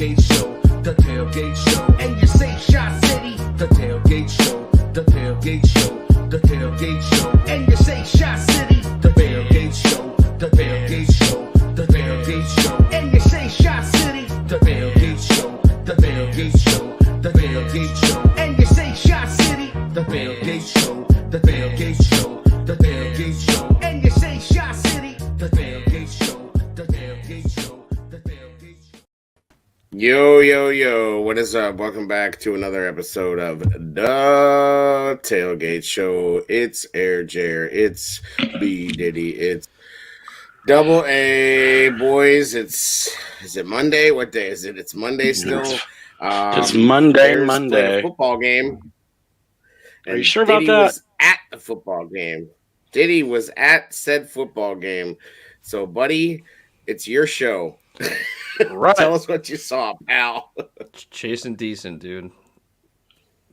tailgate show, the tailgate show. And you say Shot City, the tailgate show, the tailgate show, the tailgate show. And you say Shot City, the tailgate show, the tailgate show, the tailgate show. And you say Shot City, the tailgate show, the tailgate show, the tailgate show. And you say Shot City, the tailgate show, the tailgate show, the tailgate show. And you say Shot City, the tailgate show, the tailgate show, the tailgate show. Yo, what is up? Welcome back to another episode of The Tailgate Show. It's Air Jair, it's B Diddy, it's Double A, boys. Is it Monday? What day is it? It's Monday still. It's Monday. A football game. Are you sure about Diddy that? Was at the football game. Diddy was at said football game. So, buddy, it's your show. Right. Tell us what you saw, pal. Chasing decent, dude.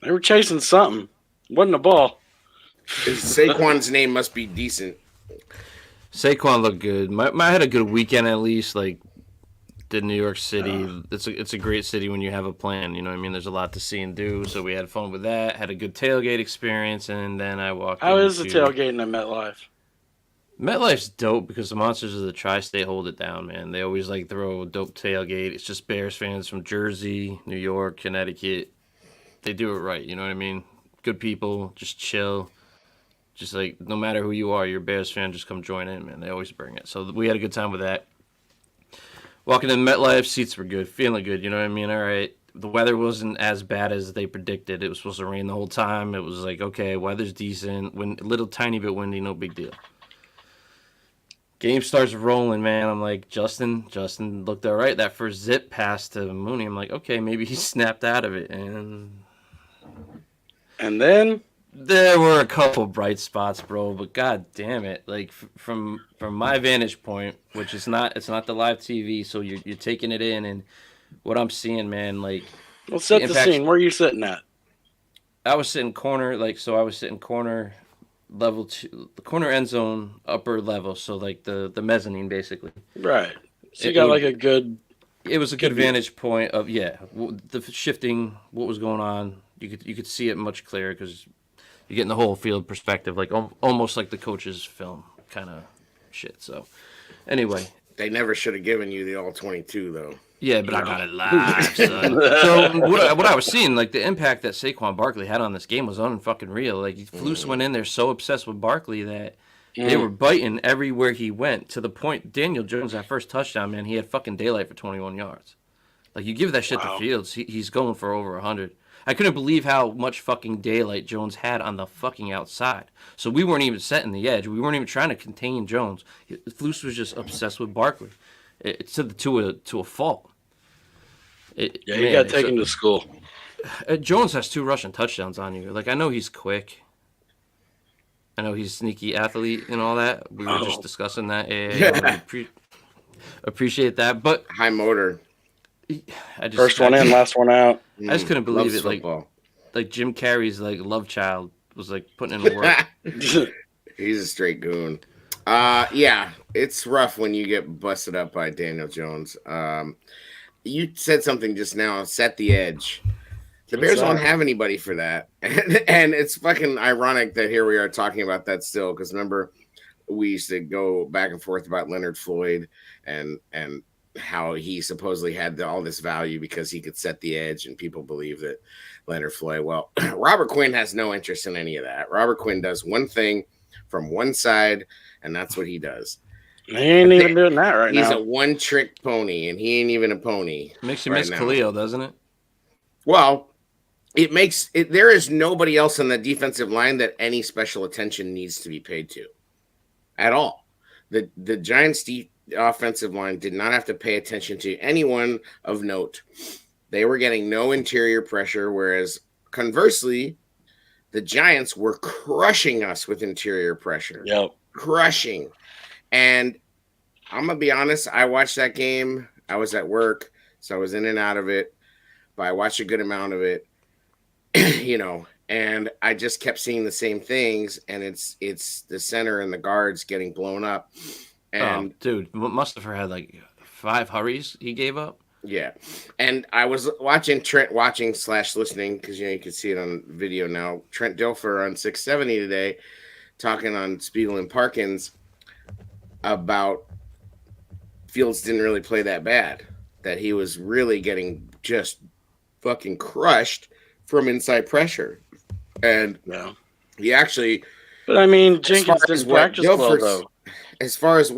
They were chasing something. Wasn't a ball. Saquon's name must be decent. Saquon looked good. I had a good weekend at least. Like, did New York City. It's a great city when you have a plan. You know what I mean? There's a lot to see and do. So we had fun with that. Had a good tailgate experience, and then I walked. How is the tailgating at MetLife? MetLife's dope because the Monsters of the Tri-State hold it down, man. They always like throw a dope tailgate. It's just Bears fans from Jersey, New York, Connecticut. They do it right. You know what I mean? Good people, just chill. Just like, no matter who you are, you're a Bears fan, just come join in, man. They always bring it. So we had a good time with that. Walking in MetLife, seats were good, feeling good, you know what I mean? All right. The weather wasn't as bad as they predicted. It was supposed to rain the whole time. It was like, okay, weather's decent. A little tiny bit windy, no big deal. Game starts rolling, man. I'm like, Justin looked all right. That first zip pass to Mooney, I'm like, okay, maybe he snapped out of it. And then there were a couple bright spots, bro, but god damn it. Like, from my vantage point, which is it's not the live TV, so you're taking it in, and what I'm seeing, man, like, well, set the scene. Where are you sitting at? I was sitting corner, corner level 2, the corner end zone, upper level, so like the mezzanine basically. Right. So you got like a good. It was a good vantage point of the shifting, what was going on. You could see it much clearer because you're getting the whole field perspective, like almost like the coach's film kind of shit. So anyway, they never should have given you the all 22 though. Yeah, but I got it live, son. So what I was seeing, like, the impact that Saquon Barkley had on this game was unfucking real. Like, Flus went in there so obsessed with Barkley that they were biting everywhere he went, to the point Daniel Jones, that first touchdown, man, he had fucking daylight for 21 yards. Like, you give that shit to Fields, he's going for over 100. I couldn't believe how much fucking daylight Jones had on the fucking outside. So we weren't even setting the edge. We weren't even trying to contain Jones. Flus was just obsessed with Barkley. It's to a fault. You got taken to school. Jones has 2 rushing touchdowns on you. Like, I know he's quick. I know he's a sneaky athlete and all that. We were just discussing that. Appreciate that. But high motor. First one in, last one out. I just couldn't believe it. Football. Like Jim Carrey's like love child was like putting in the work. He's a straight goon. Yeah, it's rough when you get busted up by Daniel Jones. You said something just now, set the edge. The Bears don't have anybody for that. And it's fucking ironic that here we are talking about that still, because remember, we used to go back and forth about Leonard Floyd and how he supposedly had all this value because he could set the edge, and people believe that Leonard Floyd. Well, Robert Quinn has no interest in any of that. Robert Quinn does one thing from one side, and that's what he does. He ain't even doing that right now. He's a one-trick pony, and he ain't even a pony. Makes you miss Khalil, doesn't it? Well, it makes it. There is nobody else on the defensive line that any special attention needs to be paid to, at all. The Giants' offensive line did not have to pay attention to anyone of note. They were getting no interior pressure, whereas conversely, the Giants were crushing us with interior pressure. Yep, crushing. And I'm going to be honest, I watched that game. I was at work, so I was in and out of it. But I watched a good amount of it, and I just kept seeing the same things. And it's the center and the guards getting blown up. And dude, Mustafa had like 5 hurries he gave up. Yeah, and I was watching Trent / listening because you can see it on video now. Trent Dilfer on 670 today, talking on Spiegel and Parkins about Fields didn't really play that bad. That he was really getting just fucking crushed from inside pressure, and he actually. But I mean, Jenkins didn't practice well though. As far as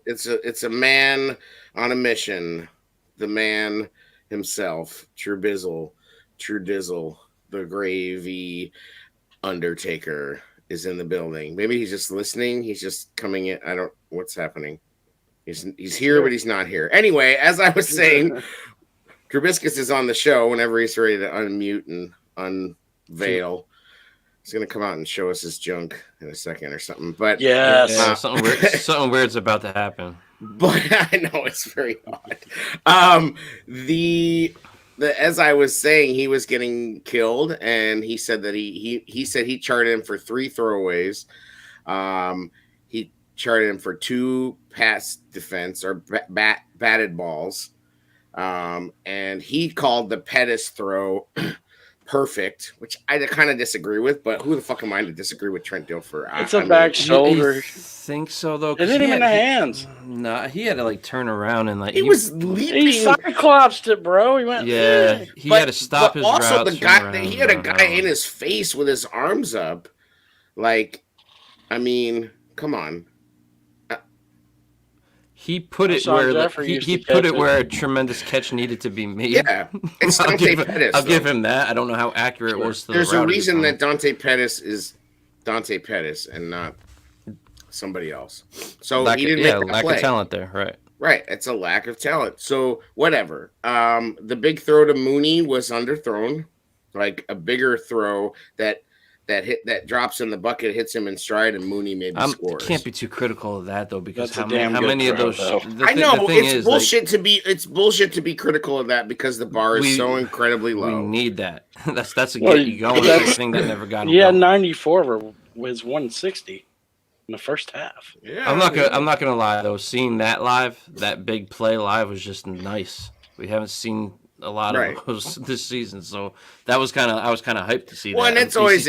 it's a man on a mission. The man himself, True Dizzle, the gravy Undertaker is in the building. Maybe he's just listening. He's just coming in. I don't. What's happening? He's here, but he's not here. Anyway, as I was saying, Trubiskus is on the show whenever he's ready to unmute and unveil. He's gonna come out and show us his junk in a second or something. But something weird's about to happen. But I know it's very odd. As I was saying, he was getting killed, and he said that he said he charted him for 3 throwaways. He charted him for 2 pass defense or batted balls, and he called the Pettis throw perfect, which I kind of disagree with, but who the fuck am I to disagree with Trent Dilfer? It's a back shoulder. You think so though? It hit him in the hands. No, he had to like turn around and like he was leaping. He cyclopsed it, bro. He went. Yeah, he had to stop his also routes. The guy, he had a guy in his face with his arms up. Like, I mean, come on. He put it where he put it where a tremendous catch needed to be made. Yeah, it's Dante Pettis. I'll give him that. I don't know how accurate it was. There's a reason that Dante Pettis is Dante Pettis and not somebody else. So he didn't make that lack play. Of talent there, right? Right, it's a lack of talent. So whatever. The big throw to Mooney was underthrown, like a bigger throw that drops in the bucket, hits him in stride, and Mooney maybe scores. Can't be too critical of that though, because how many of those? I know it's bullshit to be. It's bullshit to be critical of that because the bar is so incredibly low. We need that. That's a get you going. That's the thing that never got. He had 94 was 160 in the first half. Yeah, I'm not gonna lie though. Seeing that live, that big play live was just nice. We haven't seen a lot of those this season, so I was kind of hyped to see that. Well, and it's always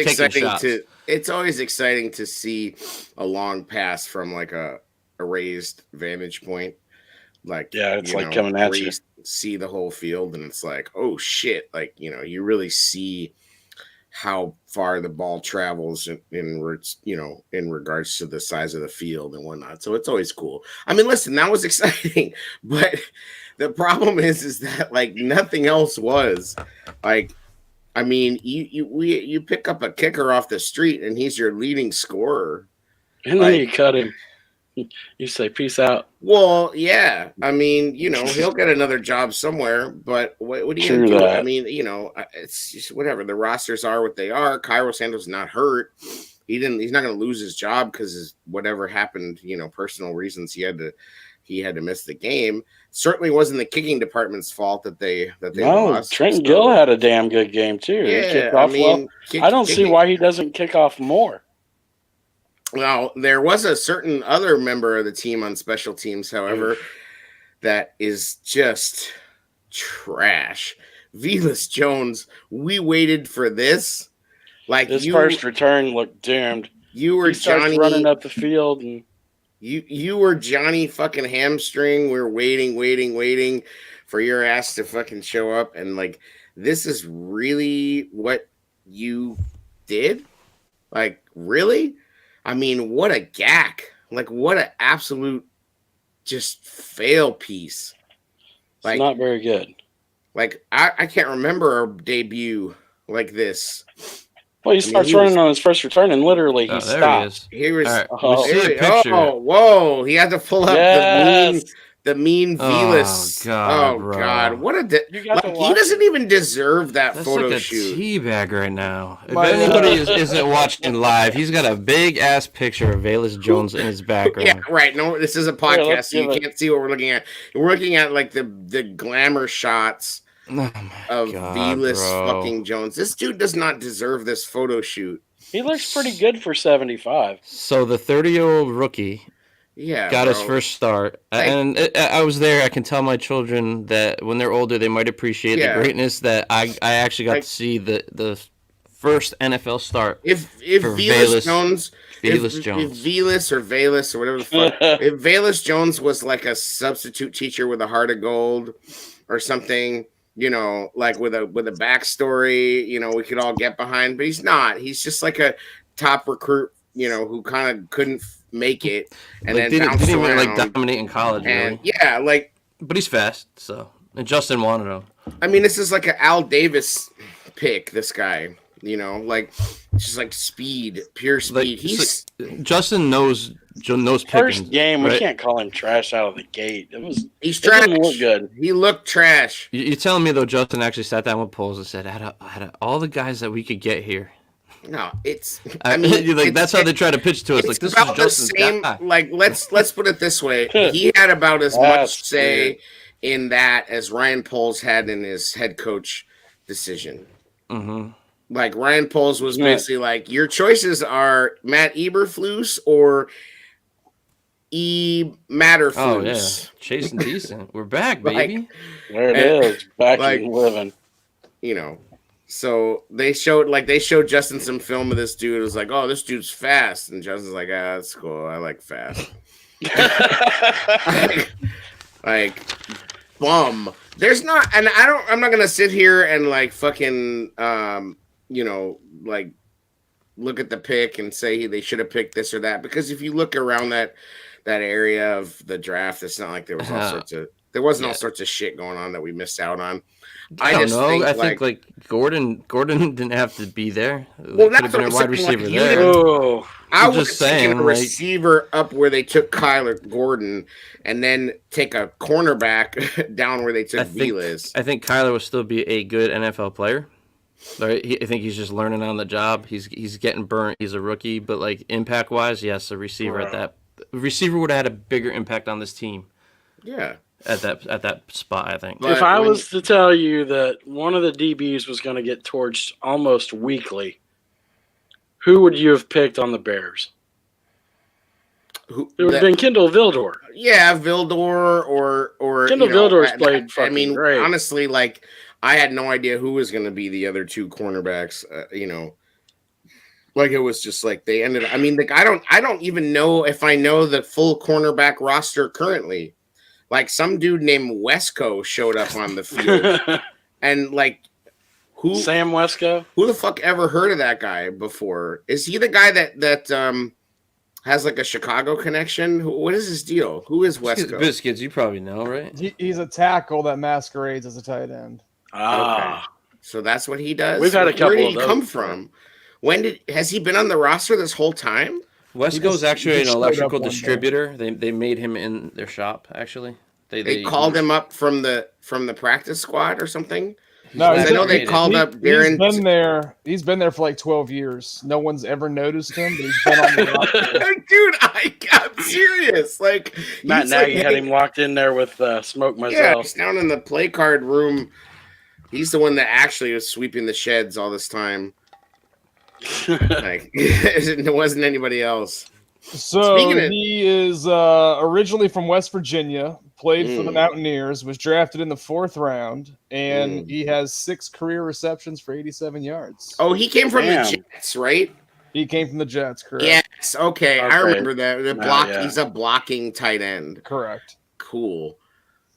exciting to see a long pass from like a raised vantage point. Like it's like coming at you. See the whole field, and it's like, oh shit! Like you really see how far the ball travels in regards to the size of the field and whatnot. So it's always cool. I mean, listen, that was exciting, but the problem is that like nothing else was. Like, I mean, you pick up a kicker off the street and he's your leading scorer, and then you cut him. You say peace out. Well, yeah. I mean, he'll get another job somewhere, but what are you going to do? I mean, it's just whatever. The rosters are what they are. Cairo Santos not hurt. He's not going to lose his job because whatever happened, personal reasons he had to miss the game. Certainly wasn't the kicking department's fault that they lost. Trenton Gill had a damn good game too. Yeah, I don't see why he doesn't kick off more. Well, there was a certain other member of the team on special teams, however, that is just trash. Velas Jones, we waited for this. Like his first return looked doomed. You were Johnny running up the field, and you were Johnny fucking Hamstring. We were waiting for your ass to fucking show up, and like this is really what you did? Like really? I mean, what a gack. Like, what an absolute just fail piece. Like, it's not very good. Like, I can't remember a debut like this. Well, he starts running on his first return, and literally he stopped. He was. Right. Whoa. He had to pull up the mean Velas. God, God. What a... he doesn't even deserve that photo like shoot. That's like a teabag right now. If anybody isn't watching live, he's got a big-ass picture of Velas Jones in his background. Yeah, right. No, this is a podcast, so you can't see what we're looking at. We're looking at, like, the glamour shots of Velas fucking Jones. This dude does not deserve this photo shoot. He looks pretty good for 75. So the 30-year-old rookie Yeah, got his bro. first start. Like- And I was there. I can tell my children that when they're older, they might appreciate Yeah. the greatness that I actually got Like- to see the first NFL start. If For Velas Velus- Jones, Velus if Jones. Velas or Velas or whatever the fuck, if Velas Jones was like a substitute teacher with a heart of gold or something, you know, like with a backstory, you know, we could all get behind, but he's not. He's just like a top recruit, you know, who kind of couldn't make it and Like, then bounced didn't even around. like dominate in college, And really. yeah, like But he's fast, so. And Justin wanted him. I mean, this is like an Al Davis pick. This guy, you know, like just like speed, pure speed. Like, He's Justin knows First Pickens. game, we right? can't call him trash out of the gate. he's It trash. didn't look good. He looked trash. You're telling me though, Justin actually sat down with Poles and said, out of all the guys that we could get here, No, it's. I I mean, mean, like it's- that's how they try to pitch to us. It's Like this about is the Justin's same. guy. Like let's put it this way: he had about as That's much say weird. in that as Ryan Poles had in his head coach decision. Mm-hmm. Like Ryan Poles was Yeah. basically like, your choices are Matt Eberflus or Matterflus. Oh yeah, chasing decent. We're back, Like- baby. There it And, is. Back like- and living. You know. So they showed Justin some film of this dude. It was like, oh, this dude's fast, and Justin's like, ah, that's cool. I like fast. like bum. There's not, and I'm not gonna sit here and like fucking you know, like look at the pick and say they should have picked this or that, because if you look around that area of the draft, it's not like there was all sorts of shit going on that we missed out on. I don't just know. I like- think like Gordon didn't have to be there. Well, Could that's have been a what I'm wide saying, receiver like, you there. didn't- Oh, I I'm would just have taken saying, a like- receiver up where they took Kyler Gordon, and then take a cornerback down where they took Velas. I think Kyler will still be a good NFL player. Right? I think he's just learning on the job. He's getting burnt. He's a rookie, but like impact wise, yes, a receiver Bro. at that receiver would have had a bigger impact on this team Yeah. at that spot. I think. But if I when- was to tell you that one of the DBs was going to get torched almost weekly, who would you have picked on the Bears? Who, It would have been Kendall Vildor. yeah, Vildor or Kendall you know, Vildor's played I fucking mean, great. honestly, like I had no idea who was going to be the other two cornerbacks. You know, like it was just like they ended. I mean, like I don't even know if I know the full cornerback roster currently. Like some dude named Wesco showed up on the field, and like who Sam Wesco? who the fuck ever heard of that guy before? Is he the guy that has like a Chicago connection? What is his deal? Who is Wesco? Biscuits, you probably know, right? He's a tackle that masquerades as a tight end. Ah, So that's what he does. We've had a Where couple did of he those come before. from? Has he been on the roster this whole time? Wesco's just- actually he an just showed electrical up one day. distributor. They made him in their shop. Actually, They called him up from the practice squad or something. No, I he's know they been- called up Darren. He's been there for like 12 years. No one's ever noticed him, but he's been on the roster. Dude, I'm serious. Like Matt he's like, Nagy had him locked in there with Smoke Yeah, Mizell. he's down in the play card room. He's the one that actually was sweeping the sheds all this time. Like it wasn't anybody else. So Speaking of- he is originally from West Virginia, played for the Mountaineers, was drafted in the 4th round, and he has 6 career receptions for 87 yards. Oh, he came from Damn. the Jets, right? He came from the Jets, correct? Yes. Okay, I Okay. remember that. The block. yeah. He's a blocking tight end. Correct. Cool.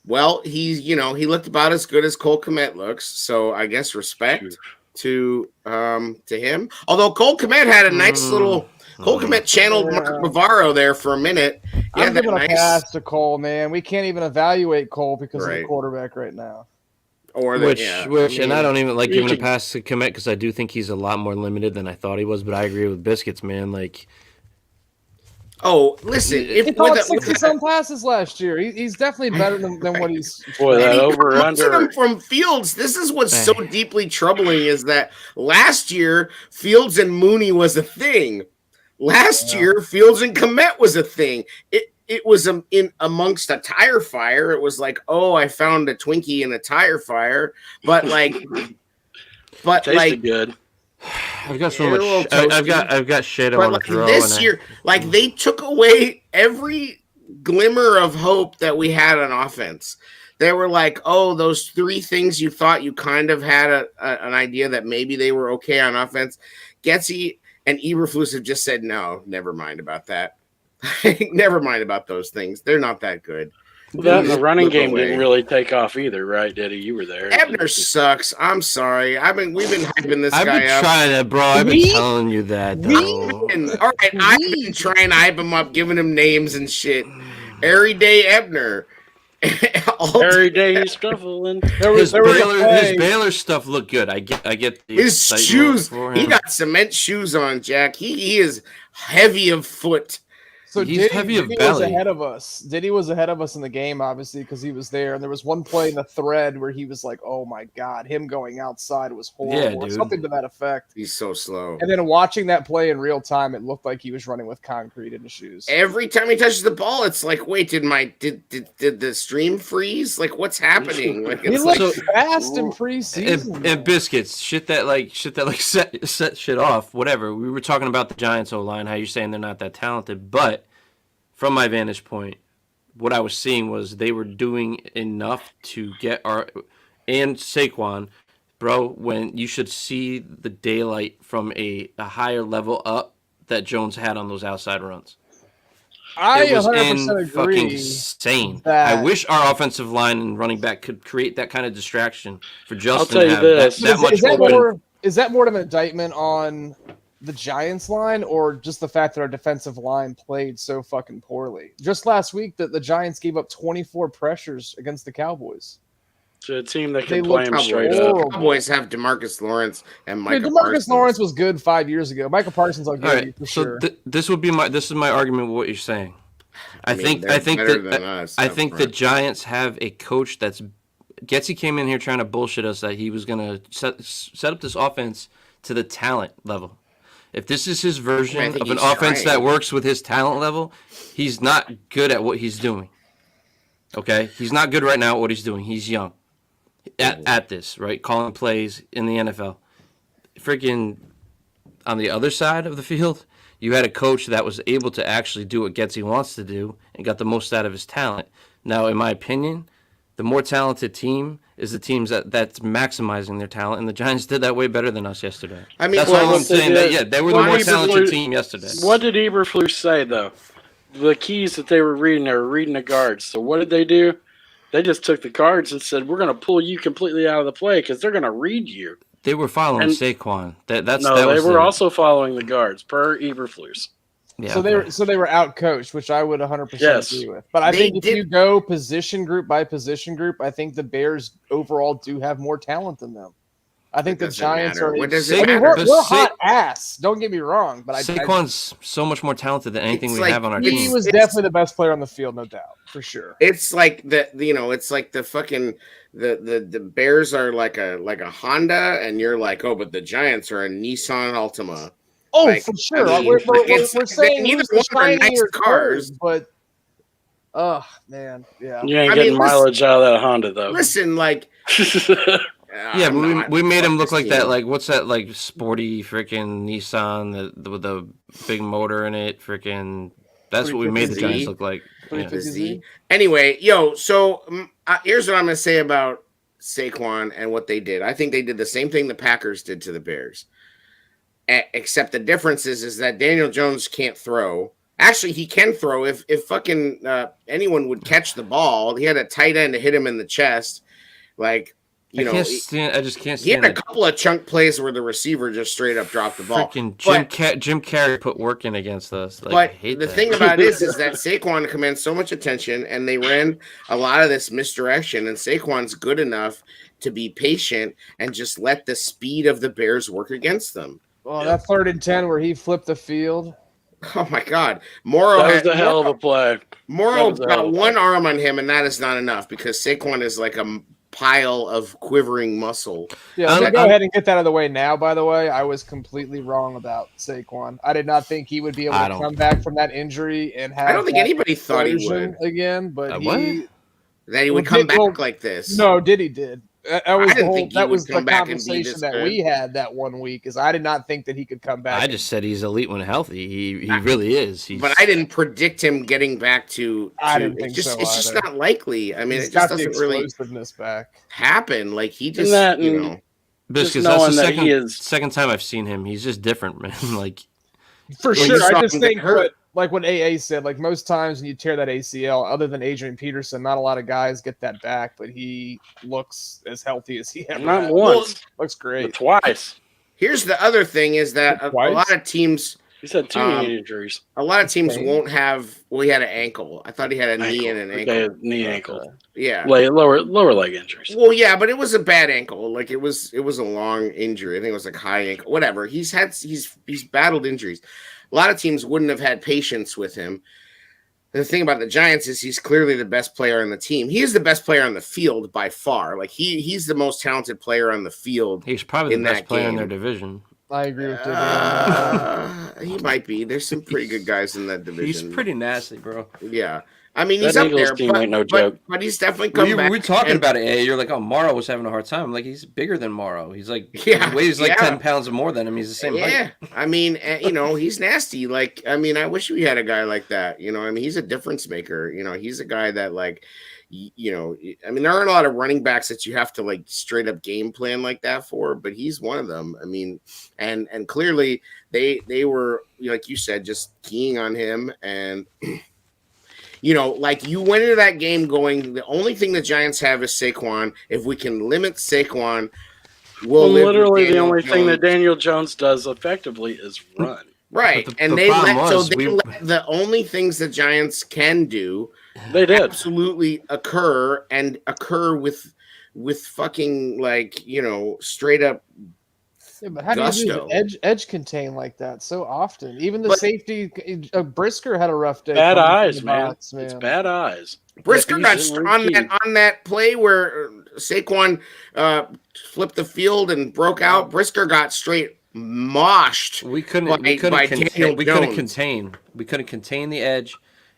Well, he looked about as good as Cole Kmet looks, so I guess respect to him. Although Cole Kmet had a nice little Cole Kmet channeled Mark Bavaro there for a minute. He I'm had that giving a nice pass to Cole, man. We can't even evaluate Cole because of Right. the quarterback right now. or the, Which, yeah, and I don't even like you giving a could- pass to commit because I do think he's a lot more limited than I thought he was. But I agree with Biscuits, man. Like, Oh, listen, He if caught with a- 60 some passes last year. He's definitely better than what he's. Boy, that And he over comes to them under. from Fields. This is what's so deeply troubling is that last year Fields and Mooney was a thing. Last year Fields and Kmet was a thing. It was in amongst a tire fire. It was like, oh, I found a Twinkie in a tire fire, but like, Tasted good. I've got so You're a much. little I've got shit I but want like to throw. this and year, like they took away every glimmer of hope that we had on offense. They were like, oh, those 3 things you thought you kind of had an idea that maybe they were okay on offense. Getsy and Eberflus have just said, no, never mind about that. Never mind about those things. They're not that good. Well, the running game didn't really take off either, right, Diddy? You were there. Ebner sucks. I'm sorry. We've been hyping this guy up. I've been trying to, bro. I've been telling you that. All right, I've been trying to hype him up, giving him names and shit. Every day, Ebner. Every day he's scuffling. His Baylor stuff looked good. I get the his shoes. He got cement shoes on, Jack. He is heavy of foot. So he's heavy of Diddy belly. was ahead of us. Diddy was ahead of us in the game, obviously, because he was there. And there was one play in the thread where he was like, "Oh my god, him going outside was horrible." Yeah, or dude. something to that effect. He's so slow. And then watching that play in real time, it looked like he was running with concrete in his shoes. Every time he touches the ball, it's like, wait, did the stream freeze? Like, what's happening? Like, He it's looked like fast in preseason. And biscuits, shit that set shit off. Whatever. We were talking about the Giants O-line, how you're saying they're not that talented, but from my vantage point, what I was seeing was they were doing enough to get and Saquon, bro, when you should see the daylight from a higher level up that Jones had on those outside runs. I It was 100% fucking agree. insane. that- I wish our offensive line and running back could create that kind of distraction for Justin. I'll tell you to have this. that much open. Is that more of an indictment on the Giants line or just the fact that our defensive line played so fucking poorly? Just last week, the Giants gave up 24 pressures against the Cowboys. To a team that They can play looked him straight horrible. up. Cowboys have DeMarcus Lawrence and Micah Dude, Parsons. DeMarcus Lawrence was good 5 years ago. Micah Parsons, I'll give All you right, for so sure. this is my argument with what you're saying. I think they're better than that us I up think the front. Giants have a coach that's Getsy came in here trying to bullshit us that he was gonna set up this offense to the talent level. If this is his I version think of an he's offense trying. that works with his talent level, he's not good at what he's doing. Okay, he's not good right now at what he's doing. He's young at this, right? Calling plays in the NFL. Freaking on the other side of the field, you had a coach that was able to actually do what Getsy wants to do and got the most out of his talent. Now, in my opinion, the more talented team is the teams that's maximizing their talent, and the Giants did that way better than us yesterday. I mean, that's well, all I'm saying. They were the more talented team yesterday. What did Eberflus say, though? The keys that they were reading the guards. So what did they do? They just took the cards and said, we're going to pull you completely out of the play because they're going to read you. They were following And- Saquon. They They were also following the guards, per Eberflus. Yeah, So they were out coached, which I would 100% Yes. agree with. But I They think if did- you go position group by position group, I think the Bears overall do have more talent than them. I think It the doesn't Giants matter. are. What does I it mean, matter? we're hot ass. Don't get me wrong, but Saquon's so much more talented than anything It's we like- have on our he team. was definitely the best player on the field, no doubt, for sure. It's like it's like the fucking the Bears are like a Honda, and you're like, oh, but the Giants are a Nissan Altima. Oh, Like, for sure. I mean, we're it's- saying neither who's the one are nice shinier cars. but oh man, yeah. You ain't I getting mean, mileage out of that Honda, though. Listen, like, Yeah, I'm but not. we made him Fuck look this like that. team. Like, what's that? Like, sporty freaking Nissan with the big motor in it. Freaking. That's what we made the 350Z. Giants look like. Yeah. 350Z. Anyway, so here's what I'm gonna say about Saquon and what they did. I think they did the same thing the Packers did to the Bears, except the difference is that Daniel Jones can't throw. Actually, he can throw if fucking anyone would catch the ball. He had a tight end to hit him in the chest, like. I just can't He had stand a it. couple of chunk plays where the receiver just straight up dropped the ball. Freaking But- Jim Carrey put work in against us. Like, I But hate the that. thing about it is that Saquon commands so much attention, and they ran a lot of this misdirection. And Saquon's good enough to be patient and just let the speed of the Bears work against them. Well, that 3rd and 10 where he flipped the field. Oh my God, Morrow That was a hell of a play. Morrow's that was a hell got of a one arm on him, and that is not enough because Saquon is like a pile of quivering muscle. Yeah, let me go ahead and get that out of the way now, by the way. I was completely wrong about Saquon. I did not think he would be able I to don't- come back from that injury and have I don't think that anybody thought he explosion would. again, but What? he That he would Well, come back well, like this. no, Diddy did. That was didn't think he that would was the come back and be conversation this that good. we had that one week. Is I did not think that he could come back. I just said he's elite when healthy. He really is. But I didn't predict him getting back to. I didn't it's think so just either. not likely. I mean, He's it just got the doesn't really explosiveness back. happen. Like he just, that you and- know. Because Just that's the knowing that he is- second time I've seen him. He's just different, man. Like For Well, you sure. saw I just him get think hurt. like what AA said, like most times when you tear that ACL, other than Adrian Peterson, not a lot of guys get that back, but he looks as healthy as he ever Not has. once, Looks but great. twice. Here's the other thing: is that a Twice? lot of teams, He said two knee injuries. Okay. won't have. Well, he had an ankle. I thought he had a knee and an ankle. Okay, knee ankle. Yeah. Lower leg injuries. Well, yeah, but it was a bad ankle. Like it was a long injury. I think it was like high ankle. Whatever. He's battled injuries. A lot of teams wouldn't have had patience with him. The thing about the Giants is he's clearly the best player on the team. He is the best player on the field by far. Like he's the most talented player on the field. he's probably In the best that player in game. their division. I agree with Diggy. He might be. There's some pretty good guys in that division. He's pretty nasty, bro. Yeah. I mean, That he's up Eagles there, team ain't no joke. but he's definitely come back. We're talking and- about it. You're like, oh, Morrow was having a hard time. I'm like, he's bigger than Morrow. He's like, Yeah, he weighs like yeah. 10 pounds more than him. He's the same Yeah, height. I mean, he's nasty. Like, I mean, I wish we had a guy like that. You know, I mean, he's a difference maker. You know, he's a guy that, like, you know, I mean, there aren't a lot of running backs that you have to like straight up game plan like that for, but he's one of them. I mean, and clearly they were, like you said, just keying on him and. You know, like you went into that game going, the only thing the Giants have is Saquon. If we can limit Saquon, we'll live with Literally, the Daniel only thing that Jones. Daniel Jones does effectively is run. Right, But and the they problem let, so was they we- let the only things the Giants can do They did. absolutely occur with fucking like straight up. Yeah, but how do you Gusto. lose edge contain like that so often? Even the But- safety, Brisker had a rough day. Bad coming from eyes, the man. box, It's bad eyes. Brisker got He's on that play where Saquon flipped the field and broke out. Brisker got straight moshed. We couldn't by Daniel Jones. contain the edge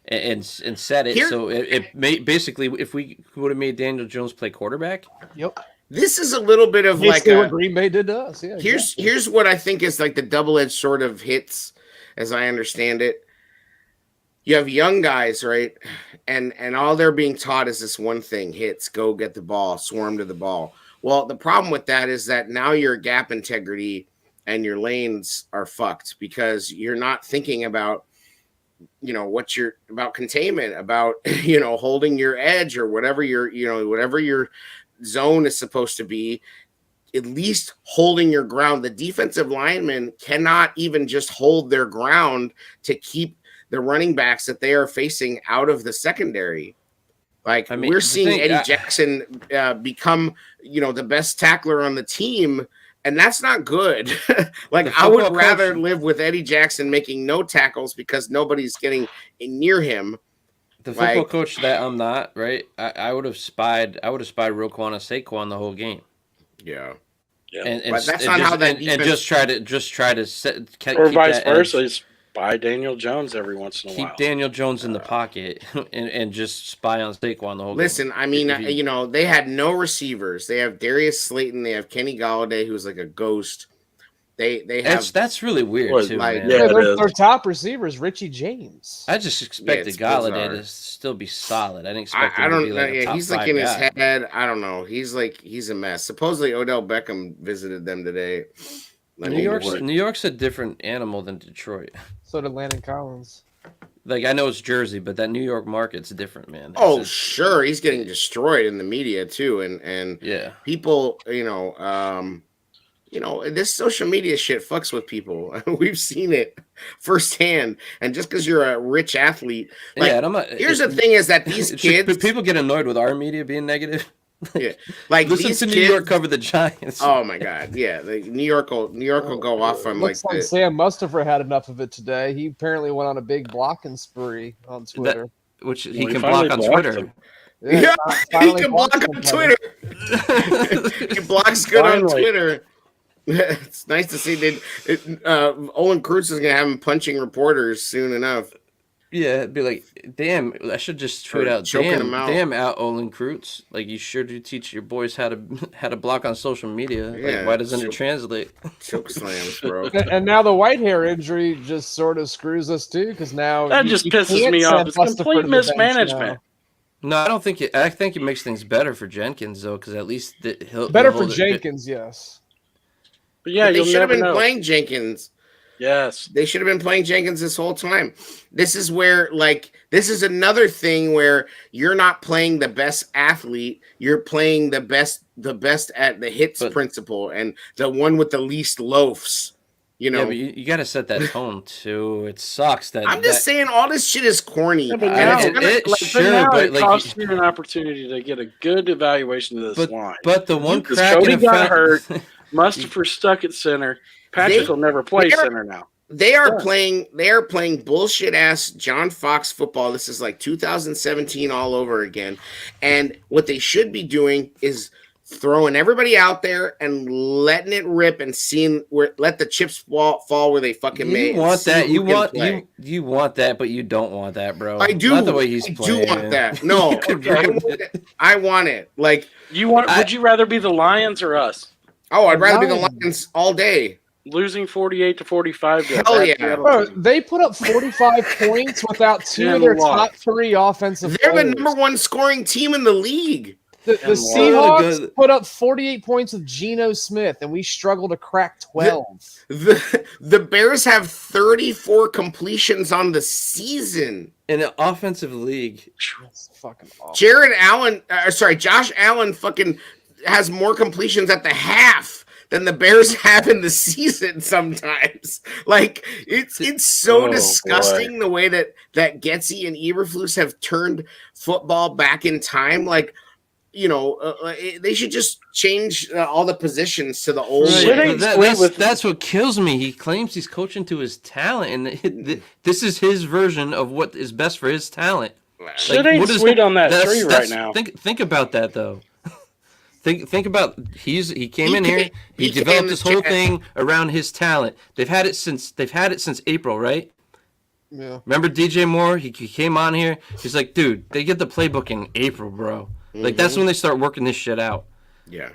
and set it. Here- So it made basically if we would have made Daniel Jones play quarterback, Yep. This is a little bit of Basically like what Green Bay did to us. Yeah. here's what I think is like the double-edged sort of hits, as I understand it. You have young guys, right? And all they're being taught is this one thing: hits, go get the ball, swarm to the ball. Well, the problem with that is that now your gap integrity and your lanes are fucked because you're not thinking about what you're about containment, about holding your edge or whatever your zone is supposed to be, at least holding your ground. The defensive linemen cannot even just hold their ground to keep the running backs that they are facing out of the secondary. Like, I mean, we're the seeing thing- Eddie Jackson become, the best tackler on the team, and that's not good. Like, The I would football rather coach- live with Eddie Jackson making no tackles because nobody's getting near him. the football Like- coach that I'm not, right? I would have spied Roquan and Saquon the whole game. Yeah. And But that's and not just, how that and defense- just try to set keep Or vice that edge. versa. It's by Daniel Jones every once in a Keep while. Daniel Jones in the pocket and just spy on Saquon the whole game. Listen, I mean, If you- they had no receivers. They have Darius Slayton. They have Kenny Galladay, who's like a ghost. They have that's really weird Well, too, like- man. Yeah, it is. their top receiver is Richie James. I just expected it's Galladay bizarre. to still be solid. I didn't expect I him to don't be know. like a Yeah, top he's like 5 in his guy. head. I don't know. He's a mess. Supposedly Odell Beckham visited them today. I New mean, York's a different animal than Detroit. So did Landon Collins. Like I know it's Jersey, but that New York market's different, man. oh It's just- sure, he's getting destroyed in the media too, and yeah. people, this social media shit fucks with people. We've seen it firsthand. And just because you're a rich athlete, like, Yeah, and I'm not. here's the thing: is that these kids, people get annoyed with our media being negative. yeah, like Listen these to New kids, York cover the Giants. Oh my god, yeah, the New York will go off on like Looks like this. Sam Mustapher had enough of it today. He apparently went on a big blocking spree on Twitter. Which he Well, can finally block on blocked Twitter. him. Yeah, he finally can block blocked on him. Twitter. He blocks good on Finally. Twitter. It's nice to see that Olin Krutz is gonna have him punching reporters soon enough. Yeah, it'd be like, damn, I should just tweet Or out, choking damn, them out. damn, out Olin Krutz. Like, you sure do teach your boys how to block on social media. Yeah, Like, why doesn't it choke- translate? Choke slams, bro. And now the Whitehair injury just sort of screws us too, because now That you- just you pisses can't me off. send It's Buster complete to the bench mismanagement. No, I don't think it. I think it makes things better for Jenkins though, because at least he'll now. Better he'll for hold it- Jenkins, yes. But yeah, But they you'll should have never been know. playing Jenkins. Yes. They should have been playing Jenkins this whole time. This is where, like, this is another thing where you're not playing the best athlete. You're playing the best at the hits But- principle and the one with the least loafs. You know, Yeah, but you got to set that tone too. It sucks that I'm just saying all this shit is corny. Yeah, but and now, it's gonna, sure, but now but, it like, costs you an opportunity to get a good evaluation of this line. But the one Because crack Cody in got the hurt. Mustafa stuck at center. Patrick will never play they're- center now. They are Yeah. playing bullshit ass John Fox football. This is like 2017 all over again. And what they should be doing is throwing everybody out there and letting it rip and seeing where let the chips fall where they fucking may. You and want see that? who You can want play. you want that, but you don't want that, bro. I do. Not the way he's I playing. do want that. No, You could I ruin want it. it. I want it. Like, Would you rather be the Lions or us? oh, I'd rather be the Lions. Lions all day. Losing 48-45 to Hell that yeah. Seattle Bro, team. they put up 45 points without two of And their lost. top three offensive They're the players. number one scoring team in the league. The And Seahawks lost. put up 48 points with Geno Smith, and we struggled to crack 12. The Bears have 34 completions on the season. In an offensive league. That's fucking awful. Josh Allen fucking has more completions at the half than the Bears have in the season sometimes. Like, it's so Oh, disgusting the way that Getsy and Eberflus have turned football back in time. Like, you know, they should just change all the positions to the old Right. way. ain't But sweet with- that's what kills me. He claims he's coaching to his talent, and this is his version of what is best for his talent. Shit ain't what is- sweet on that that's- tree right that's- now. Think about that though. Think about he came He in here. came- He he came developed in this the whole chat. thing around his talent. They've had it since April, right? Yeah. Remember DJ Moore? He came on here. He's like, dude, they get the playbook in April, bro. Like that's when they start working this shit out. Yeah.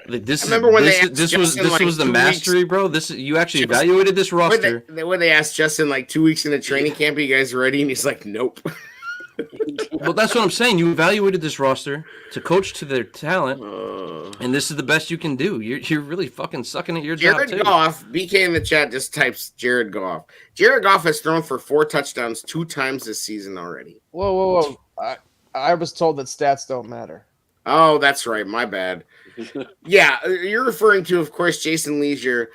Like this. I remember when this, they asked this was Justin, this like, was the 2 mastery, weeks- bro. This you actually Just- evaluated this roster. When they asked Justin like 2 weeks into training camp, are you guys ready? And he's like, nope. Well, that's what I'm saying. You evaluated this roster to coach to their talent, and this is the best you can do. You're really fucking sucking at your job Jared too. Goff, BK in the chat just types Jared Goff. Jared Goff has thrown for 4 touchdowns 2 times this season already. Whoa. I was told that stats don't matter. Oh, that's right. My bad. Yeah, you're referring to, of course, Jason Leisure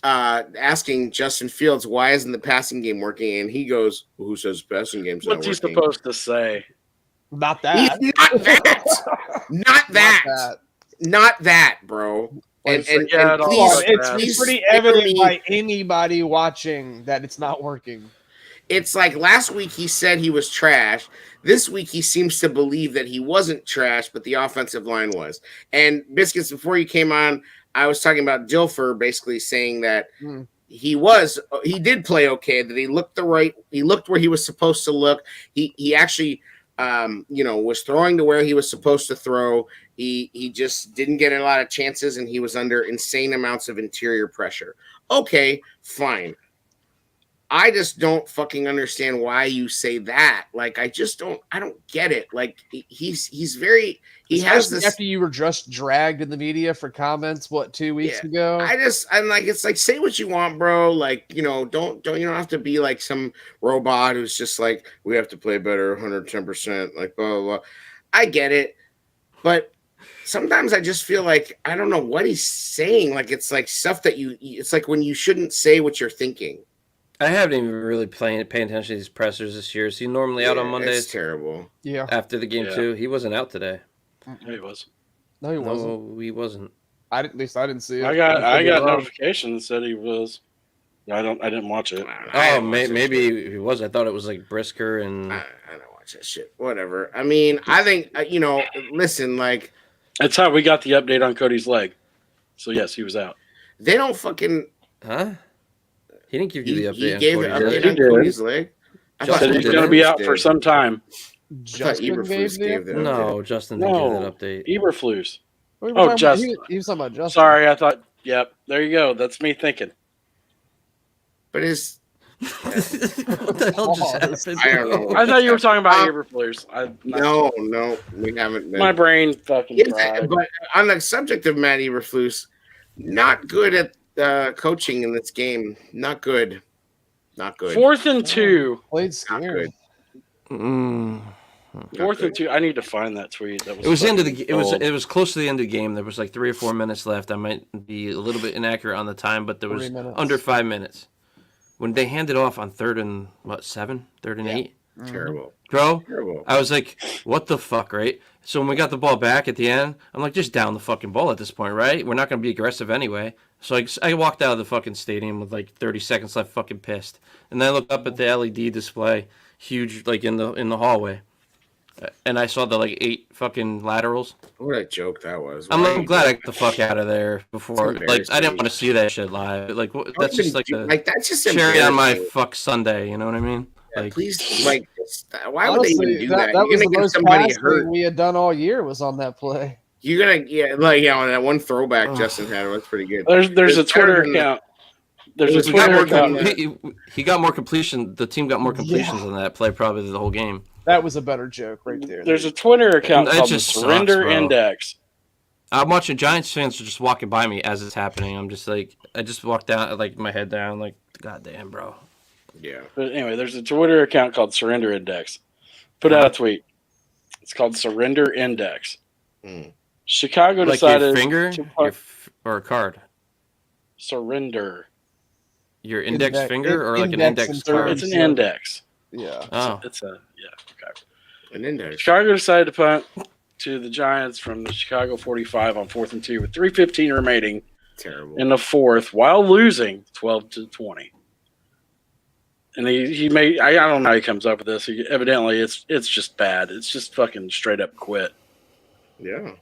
asking Justin Fields, why isn't the passing game working? And he goes, well, who says passing game's not What's he working? supposed to say? Not that. He's not that. Not that. Not that, bro. And forget all please, that. It's please pretty spare evident me. by anybody watching that it's not working. It's like last week he said he was trash. This week he seems to believe that he wasn't trash, but the offensive line was. And Biscuits, before you came on, I was talking about Dilfer basically saying that he did play okay, that he looked where he was supposed to look. He actually was throwing to where he was supposed to throw. He just didn't get a lot of chances, and he was under insane amounts of interior pressure. Okay, fine. I just don't fucking understand why you say that. Like, I don't get it. Like, he has Especially this. after you were just dragged in the media for comments 2 weeks ago. I'm like, it's like, say what you want, bro. Like, you don't have to be like some robot who's just like, we have to play better 110%, like blah, blah, blah. I get it. But sometimes I just feel like, I don't know what he's saying. Like, it's like stuff that it's like when you shouldn't say what you're thinking. I haven't even really paying attention to these pressers this year. Is he normally out on Mondays? It's terrible. Yeah. After the game too, he wasn't out today. Yeah, he was. No, he wasn't. No, he wasn't. At least I didn't see it. I got notification that said he was. I didn't watch it. I Oh, don't watch that maybe shit. he was. I thought it was like Brisker and. I don't watch that shit. Whatever. I mean, I think, listen, like, That's how we got the update on Cody's leg. So yes, he was out. they don't fucking. Huh? He didn't give you the update. He on gave an Cody's update leg. on He did. Cody's leg. I Justin Said he's did going to it. be out for some time. Justin Eberflus gave the No, Justin didn't give that update. Eberflus. We were Oh, talking about- Justin. He was talking about Justin. Sorry, I thought. Yep, there you go. That's me thinking. But his What the hell just happened? I don't know. I thought you were talking about Eberflus. no, we haven't been. My brain fucking Yes, fried. but on the subject of Matt Eberflus, not good at coaching in this game. Not good. Not good. 4th and 2. Played Not scared. good. Mm. Not 4th good. and 2. I need to find that tweet. That was It was the end of the. fucking It was. gold. It was close to the end of the game. There was like 3 or 4 minutes left. I might be a little bit inaccurate on the time, but there was 3 minutes. under 5 minutes when they handed off on 3rd and 7, 3rd and 8. Terrible. Bro, Terrible. I was like, what the fuck, right? So when we got the ball back at the end, I'm like, just down the fucking ball at this point, right? We're not going to be aggressive anyway. So I walked out of the fucking stadium with like 30 seconds left, fucking pissed. And then I looked up at the LED display, huge, like in the hallway. And I saw the like 8 fucking laterals. What a joke that was. I'm glad I got the fuck out of there before. It's Like, I didn't embarrassing. want to see that shit live. Like, that's just like the that's just cherry on my embarrassing. fuck Sunday. You know what I mean? Yeah, Like, please, like, why would Honestly, they even do that? that You're was gonna the get most somebody pass hurt. thing we had done all year was on that play. You're gonna, that one throwback Justin had was pretty good. There's a It's Twitter better than account. There's a was he got Twitter more. account. He got more completion. The team got more completions on that play probably the whole game. That was a better joke right there. There's a Twitter account That called the just sucks, Surrender bro. Index. I'm watching Giants fans are just walking by me as it's happening. I'm just like, I just walked down, like my head down, like, goddamn, bro. Yeah. But anyway, there's a Twitter account called Surrender Index. Put out a tweet. It's called Surrender Index. Mm. Chicago Like decided your finger to or a card. surrender. Your index Index- finger or like an index index and card? It's an index. Yeah. Oh, It's a okay. An index. Chicago decided to punt to the Giants from the Chicago 45 on 4th and 2 with 3:15 remaining Terrible. in the 4th while losing 12-20. And he made I don't know how he comes up with this. Evidently it's just bad. It's just fucking straight up quit. Yeah.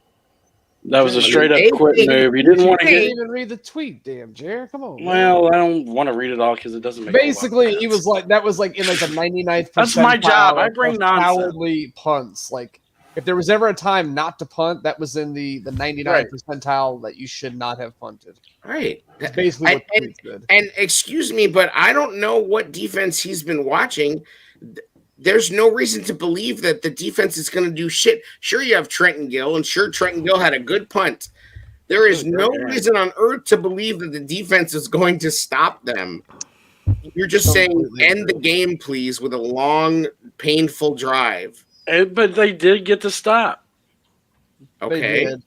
That was a straight up quit move. He didn't want to You get. can't even read the tweet, damn, Jared. Come on. man. Well, I don't want to read it all because it doesn't make. Basically, a lot of he sense. was like that was like in like the 99th. That's my job. I percentile bring of nonsense. cowardly punts. Like if there was ever a time not to punt, that was in the 99th Right. percentile that you should not have punted. Right. That's basically what the And- tweet said. And excuse me, but I don't know what defense he's been watching. There's no reason to believe that the defense is going to do shit. Sure, you have Trenton Gill, and sure, Trenton Gill had a good punt. There is no reason on earth to believe that the defense is going to stop them. You're just saying, Completely end the agree. game, please, with a long, painful drive. But they did get to stop. Okay. They did.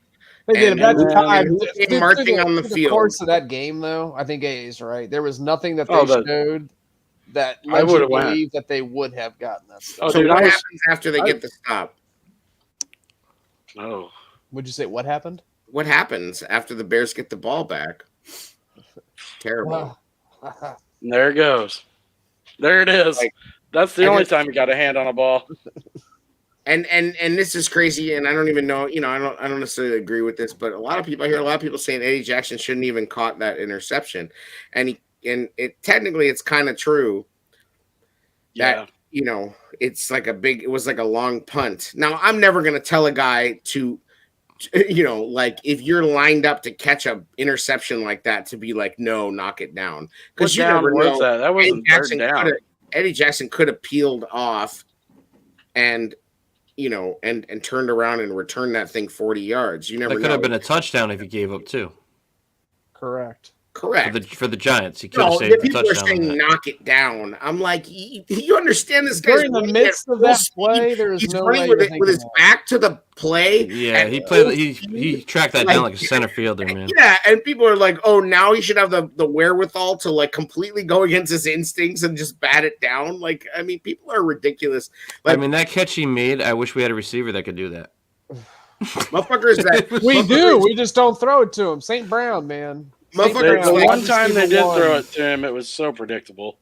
They did. And At that then time, who came marching on the through field? course of that game, though, I think A is right. There was nothing that they Oh, but- showed that I led you to would've went. believe that they would have gotten that stuff. Oh, So dude, what I was- happens after they get the stop? Oh, Would you say what happened? What happens after the Bears get the ball back? Terrible. there it goes. There it is. Like, That's the I only just- time you got a hand on a ball. And this is crazy, and I don't even know. I don't necessarily agree with this, but I hear a lot of people saying Eddie Jackson shouldn't even caught that interception, and technically it's kind of true. Yeah. It's like it was like a long punt. Now I'm never gonna tell a guy to, like if you're lined up to catch a interception like that to be like, no, knock it down, What because you down never was know. that? That wasn't third down. Eddie Jackson could have peeled off and and turned around and returned that thing 40 yards. You never that know. could have been a touchdown if he gave up 2 Correct. Correct. for the Giants. He could No, have saved the people are touchdown. on saying that. knock it down. I'm like, you understand this guy's During the running midst at of full that speed. play, there is He's no running way with you're it with his thinking back to the play. Yeah, at he full played. He speed. tracked that Like- down like a center fielder, man. Yeah, and people are like, oh, now he should have the wherewithal to like completely go against his instincts and just bat it down. Like, I mean, people are ridiculous. I mean, that catch he made. I wish we had a receiver that could do that. Motherfuckers that We motherfuckers- do. We just don't throw it to him. St. Brown, man. St. Motherfuckers The like- one time they did One. throw it to him, it was so predictable.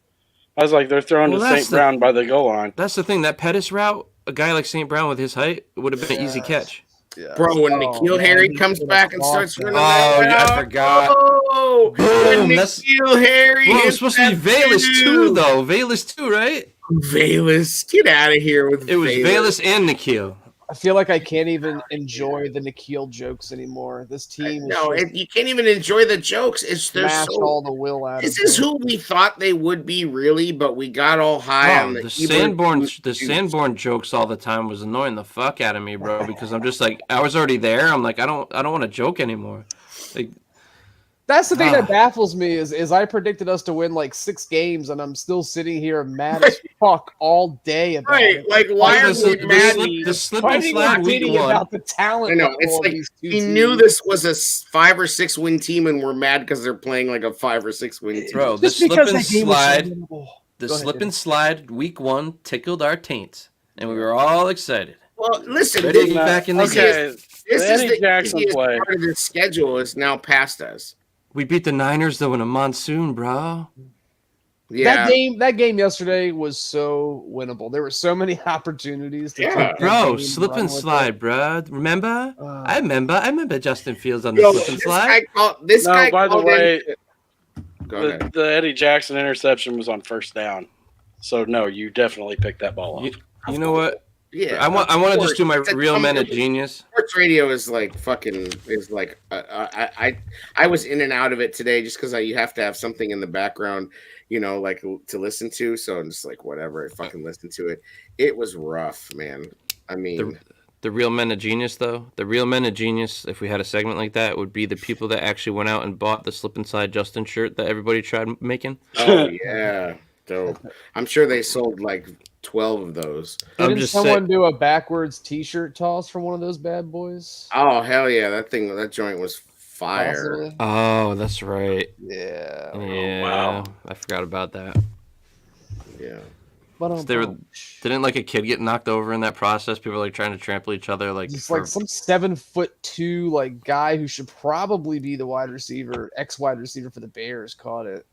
I was like, they're throwing Well, to that's St. Brown by the goal line. That's the thing. That Pettis route, a guy like St. Brown with his height, would have been an easy Yes. catch. Yeah. Bro, when Oh, N'Keal man, Harry he comes should've back and starts blocked running it. that Oh, yeah, I out. forgot. Oh, Boom, when that's- N'Keal Harry Well, it hits was supposed to be that Valus dude. too, though. Valus too, right? Bayless, get out of here with It was Bayless. Bayless and Nikhil. I feel like I can't even enjoy the Nikhil jokes anymore. This team is No, just you can't even enjoy the jokes. They're smashed so. all the will out This of is them. who we thought they would be, really, but we got all high on Bro, the the Sanborn jokes all the time was annoying the fuck out of me, bro. Because I'm just like, I was already there. I'm like, I don't want to joke anymore. Like, That's the thing that baffles me is I predicted us to win like 6 games, and I'm still sitting here mad as fuck all day about it. Like, why are we mad? The slip Why and did you slide giddy week one. about the talent? I know, level it's of like these two he teams? knew this was a 5 or 6 win team, and we're mad because they're playing like a 5 or 6 win team. Bro, the Just slip because and that game was so slide, winnable. the Go ahead, slip David. and slide week one tickled our taints, and we were all excited. Well, listen, Ready to this, get back in the game. Okay, this the is Eddie the Jackson easiest play. part of the schedule is now past us. We beat the Niners though in a monsoon, bro. Yeah, That game yesterday was so winnable. There were so many opportunities to Yeah. take that Bro, game slip run and with slide, bro. Remember? Uh, I remember Justin Fields on the Yo, slip and this slide. guy No, by the called way, in. Go ahead. the Eddie Jackson interception was on first down. So no, you definitely picked that ball off. You know what? Yeah, I want to just do my It's real men of genius. Sports radio is like fucking I was in and out of it today just because you have to have something in the background, like to listen to. So I'm just like whatever, I fucking listened to it. It was rough, man. I mean, The real men of genius, though, the real men of genius, if we had a segment like that, would be the people that actually went out and bought the slip and slide Justin shirt that everybody tried making. oh yeah, dope. I'm sure they sold like 12 of those. Didn't just someone do a backwards T-shirt toss from one of those bad boys? Oh hell yeah, that joint was fire. Possibly? Oh, that's right. Yeah. Yeah, wow. I forgot about that. Yeah. But Didn't like a kid get knocked over in that process? People were like trying to trample each other, like it's like some 7'2" like guy who should probably be the wide receiver, ex-wide receiver for the Bears, caught it,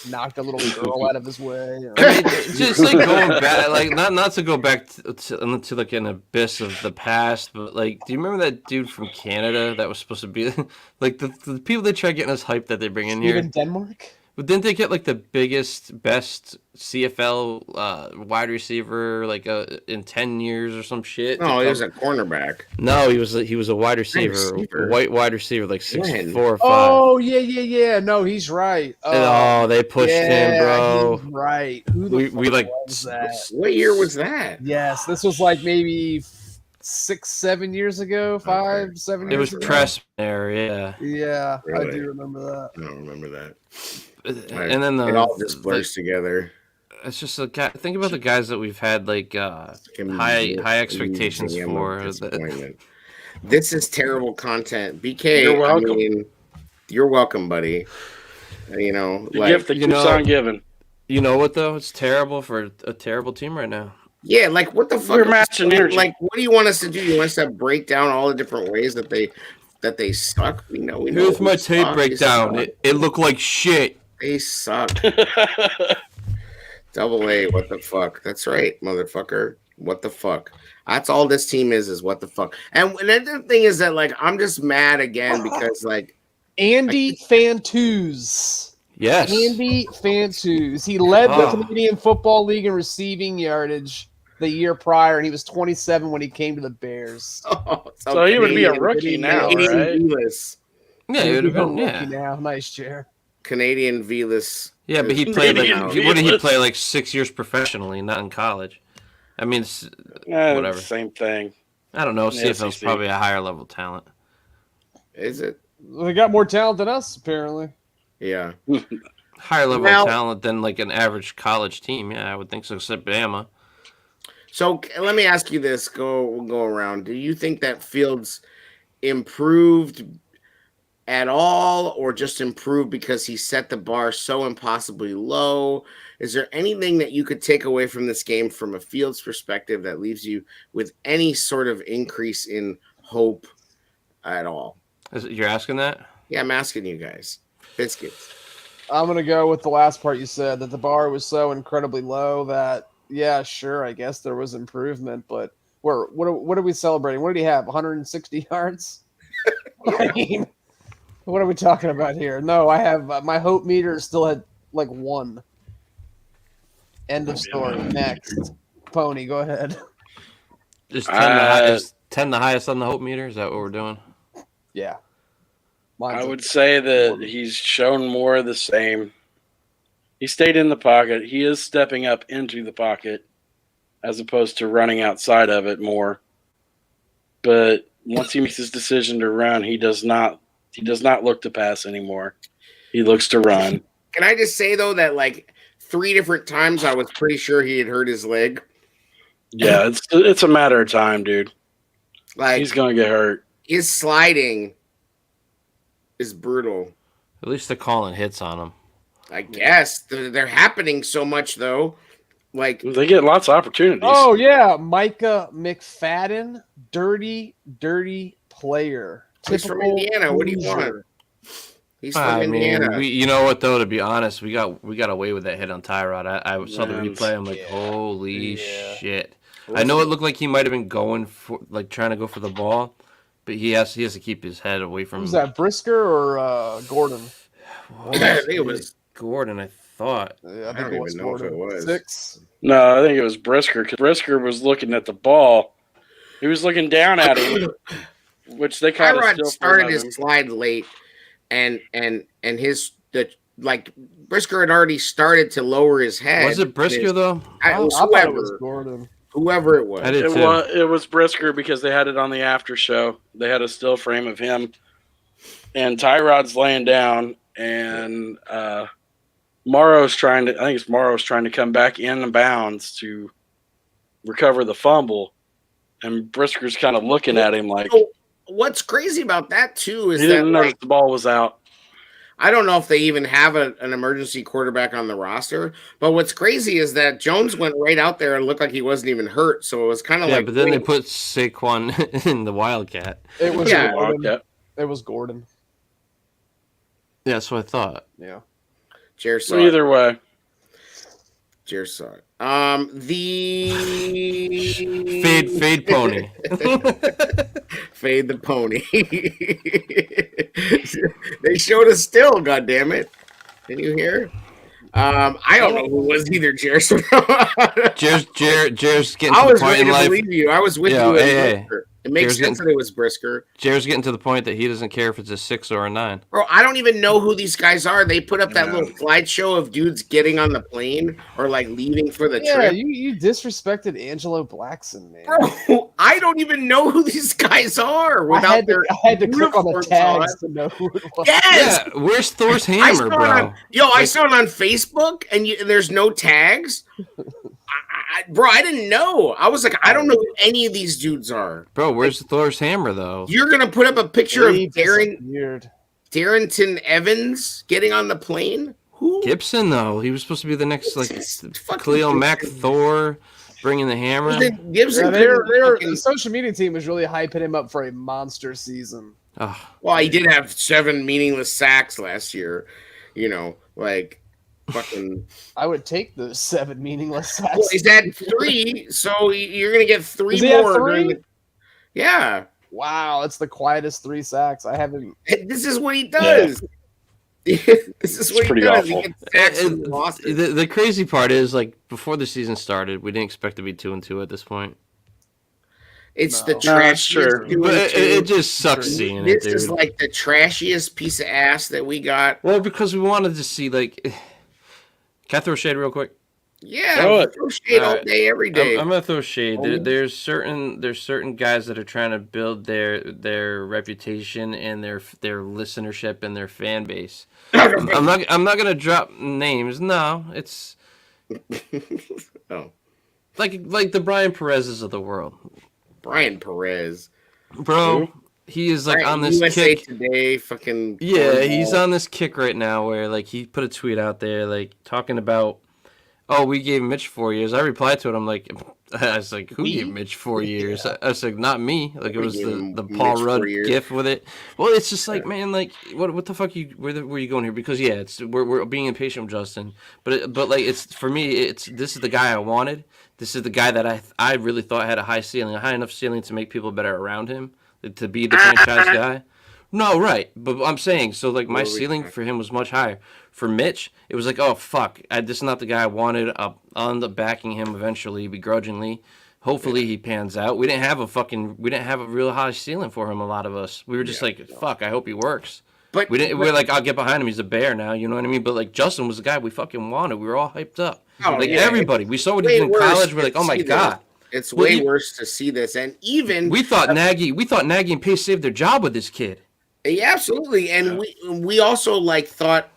knocked a little girl out of his way. I mean, just like going back, like not to go back to like an abyss of the past, but like, do you remember that dude from Canada that was supposed to be like the people they try getting us hyped that they bring in here? Even Denmark. But didn't they get like the biggest, best CFL wide receiver like in 10 years or some shit? No, he was a cornerback. No, he was a wide receiver, receiver? a white wide receiver, like 6'4" or 5. Oh yeah. No, he's right. Oh, they pushed him, bro. He's right. Who the We fuck like was that? What year was that? Yes, this was like maybe 6-7 years ago, 5-7 it years was ago. press there, yeah. Yeah, I Really? do remember that. I don't remember that. And then It all just blurs together. it's just a guy. Think about the guys that we've had like high expectations Museum of for. disappointment. This is terrible content. BK, You're welcome. I mean, you're welcome, buddy. The like, gift that keeps on giving. You know what though? It's terrible for a terrible team right now. yeah, like what the fuck? We're matching energy. Like, what do you want us to do? You want us to break down all the different ways that they suck? We know. Here's my they tape suck. breakdown. They suck. It looked like shit. They suck. Double A, what the fuck? That's right, motherfucker. What the fuck? That's all this team is what the fuck. And the thing is that, like, I'm just mad again because, like, Andy Fantuz. Yes. Andy Fantuz. He led the Oh. Canadian Football League in receiving yardage the year prior, and he was 27 when he came to the Bears. So he would be a rookie now, Canadian right? Velas. Yeah, it would have been. He's a Yeah. rookie now. Nice chair. Canadian Velas. Yeah, but he played like Canadian what did he Velas. play like 6 years professionally, not in college. I mean, whatever. Same thing. I don't know. Yeah, CFL's SEC. probably a higher level talent. Is it? They got more talent than us, apparently. Yeah. Higher level Now- talent than like an average college team. Yeah, I would think so. Except Bama. So let me ask you this. We'll go around. Do you think that Fields improved at all, or just improved because he set the bar so impossibly low? Is there anything that you could take away from this game from a Fields perspective that leaves you with any sort of increase in hope at all? You're asking that? Yeah, I'm asking you guys. Biscuits. I'm going to go with the last part you said, that the bar was so incredibly low that, yeah, sure, I guess there was improvement, but what are we celebrating? What did he have, 160 yards? I mean, what are we talking about here? No, I have my hope meter still had like 1. End of story. Next. Pony, go ahead. Is 10 the highest on the hope meter? Is that what we're doing? Yeah. I would say that he's shown more of the same. He stayed in the pocket. He is stepping up into the pocket as opposed to running outside of it more. But once he makes his decision to run, he does not look to pass anymore. He looks to run. Can I just say though that like 3 different times I was pretty sure he had hurt his leg. Yeah, it's a matter of time, dude. Like He's gonna get hurt. His sliding is brutal. At least they're calling hits on him. I guess they're happening so much though. Like They get lots of opportunities. Oh yeah, Micah McFadden, dirty player. he's from Indiana. What do you want? He's from Indiana. You know what though? To be honest, we got away with that hit on Tyrod. I saw the replay. I'm like, holy shit! I know it looked like he might have been going for trying to go for the ball, but he has to keep his head away from. Was that Brisker or Gordon? I think it was Gordon. I thought. Yeah, I don't even know if it was. 6. No, I think it was Brisker because Brisker was looking at the ball. He was looking down at him, which they kind of Tyrod still started his slide late, and Brisker had already started to lower his head. Was it Brisker though? It was I thought it was Gordon. Whoever it was. I did too. It was Brisker because they had it on the after show. They had a still frame of him, and Tyrod's laying down, and Morrow's trying to come back in bounds to recover the fumble, and Brisker's kind of looking at him like. So what's crazy about that too is He didn't notice the ball was out. I don't know if they even have an emergency quarterback on the roster, but what's crazy is that Jones went right out there and looked like he wasn't even hurt. So it was kind of but then they put Saquon in the Wildcat. It was Yeah. Gordon. Wildcat. It was Gordon. Yeah, that's what I thought. Yeah. Jared saw So either way, Jared saw it. The Fade pony. Fade the pony. They showed us still, goddammit. Can you hear? I don't know who it was either, Jared. Jared's getting I to the was point ready in to life. believe you. I was with Yeah, you. hey. It makes Jared's sense that it was Brisker. Jared's getting to the point that he doesn't care if it's a 6 or a 9. Bro, I don't even know who these guys are. They put up that little slideshow of dudes getting on the plane or like leaving for the Yeah, trip. you disrespected Angelo Blackson, man. Bro, I don't even know who these guys are without I their had to click on the uniforms tags on. to know who it was. Yes! Yeah, where's Thor's I hammer, saw it bro? I saw it on Facebook, and there's no tags. Bro, I didn't know. I was like, I don't know who any of these dudes are. Bro, where's Thor's hammer though? You're gonna put up a picture of Weird. Darrington Evans getting on the plane? Who? Gibson though, he was supposed to be the next Fucking Khalil Mack, Gibson. Thor, bringing the hammer. Gibson. Yeah, couldn't the social media team was really hyping him up for a monster season. Oh, Well, he did have 7 meaningless sacks last year. You know, like fucking. I would take those 7 meaningless sacks. Well, he's at 3, so you're gonna get 3 Is he at more. 3? Yeah, Wow, it's the quietest 3 sacks. I haven't. this is what he does. This is what he pretty does. He awful. gets sacks and losses. the crazy part is before the season started, we didn't expect to be 2-2 at this point. It's No. the No, trashiest. sure. But it just sucks Sure. seeing it, This dude. is like the trashiest piece of ass that we got. Well, because we wanted to see can I throw shade real quick? Yeah, Throw it. throw shade all Alright. day, every day. I'm gonna throw shade. Oh. There's certain guys that are trying to build their reputation and their listenership and their fan base. I'm not gonna drop names. No, it's Oh, like the Brian Perez's of the world, Brian Perez. bro. He is Right, on this USA kick. Today, fucking Yeah, he's cornball. on this kick right now where he put a tweet out there talking about, oh, we gave Mitch 4 years. I replied to it. I was like, who gave Mitch 4 years? I was like, not me. It was gave him the Mitch Paul 4 Rudd years. gif with it. Well, it's just man, what the fuck where are you going here? Because yeah, we're being impatient with Justin, but it's for me, this is the guy I wanted. This is the guy that I really thought had a high enough ceiling to make people better around him, to be the franchise guy. No, right. But I'm saying, so like my What were we ceiling for him was much higher. For Mitch, it was like, oh fuck, this is not the guy I wanted. I'll end up backing him eventually, begrudgingly. Hopefully he pans out. We didn't have a real high ceiling for him. A lot of us, we were just like, fuck, I hope he works. But We were like, I'll get behind him. He's a bear now. You know what I mean? But like Justin was the guy we fucking wanted. We were all hyped up. Oh, like yeah, everybody, we saw what he way did in worse college. We're to like, oh my see this. god. It's Well, way worse to see this, and even We thought Nagy and Pace saved their job with this kid. yeah, absolutely, and we also like thought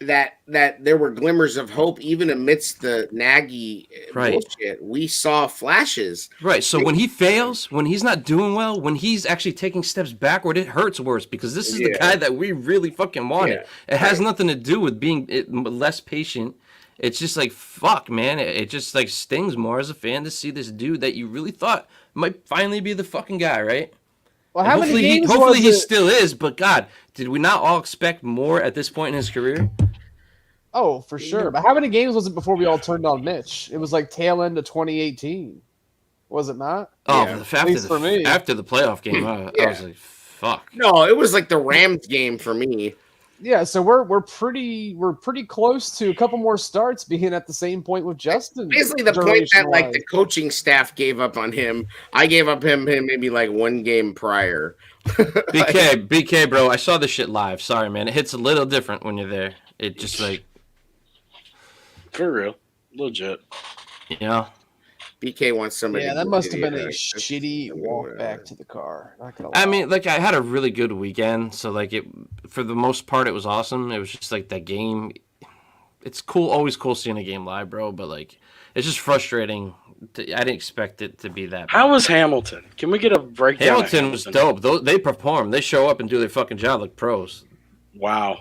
that there were glimmers of hope even amidst the Nagy Right. bullshit. We saw flashes. Right. So when he fails, when he's not doing well, when he's actually taking steps backward, it hurts worse because this is the Yeah. guy that we really fucking wanted. Yeah. It has nothing to do with being less patient. It's just like, fuck, man. It just like stings more as a fan to see this dude that you really thought might finally be the fucking guy, right? Well, And how many games hopefully was he it? still is, but God, did we not all expect more at this point in his career? Oh, for sure. But how many games was it before we all turned on Mitch? It was like tail end of 2018. Was it not? Oh, Yeah. At least for me. after the playoff game, I was like, fuck. No, it was like the Rams game for me. Yeah, so we're pretty close to a couple more starts being at the same point with Justin. Basically, the point that like duration-wise. the coaching staff gave up on him, I gave up him maybe like one game prior. BK, bro, I saw this shit live. Sorry, man. It hits a little different when you're there. It just like, For real. Legit. you know. BK wants somebody. Yeah, to that do must it, have been yeah, a that's- shitty walk back to the car. Not gonna I lie. mean, like I had a really good weekend, so like it for the most part it was awesome. It was just like that game. It's cool, always cool seeing a game live, bro. But like, it's just frustrating. I didn't expect it to be that. How was Hamilton? Can we get a breakdown? of Hamilton was dope. They perform. They show up and do their fucking job like pros. Wow.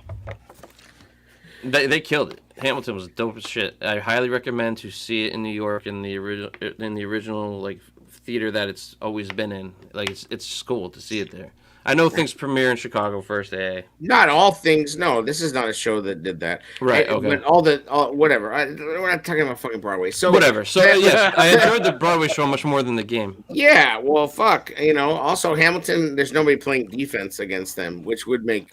They killed it. Hamilton was dope as shit. I highly recommend to see it in New York in the original like theater that it's always been in. Like it's just cool to see it there. I know things premiere in Chicago first. Not all things. No, this is not a show that did that. Right, okay. But whatever. We're not talking about fucking Broadway. So Whatever. So yes, I enjoyed the Broadway show much more than the game. yeah. Well, fuck. Also Hamilton. There's nobody playing defense against them, which would make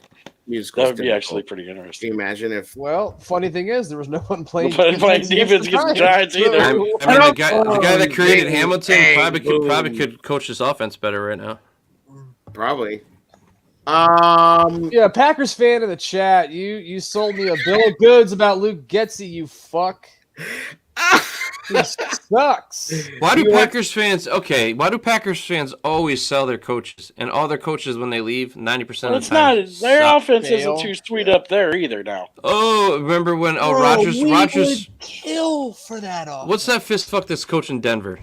musicals. That would be difficult. actually pretty Can interesting. you imagine if? Well, funny thing is, there was no one playing Nobody playing defense against the Giants either. I mean, the guy that created Bang, Hamilton bang, probably boom. could coach this offense better right now. Probably. Yeah, Packers fan in the chat. You sold me a bill of goods about Luke Getsy, you fuck. He sucks. Why do Packers fans always sell their coaches and all their coaches when they leave 90% of the It's time? not their suck. offense Fail. isn't too sweet up there either now. Oh, remember when Bro, Rodgers we would kill for that off. what's that fist fuck that's coaching Denver?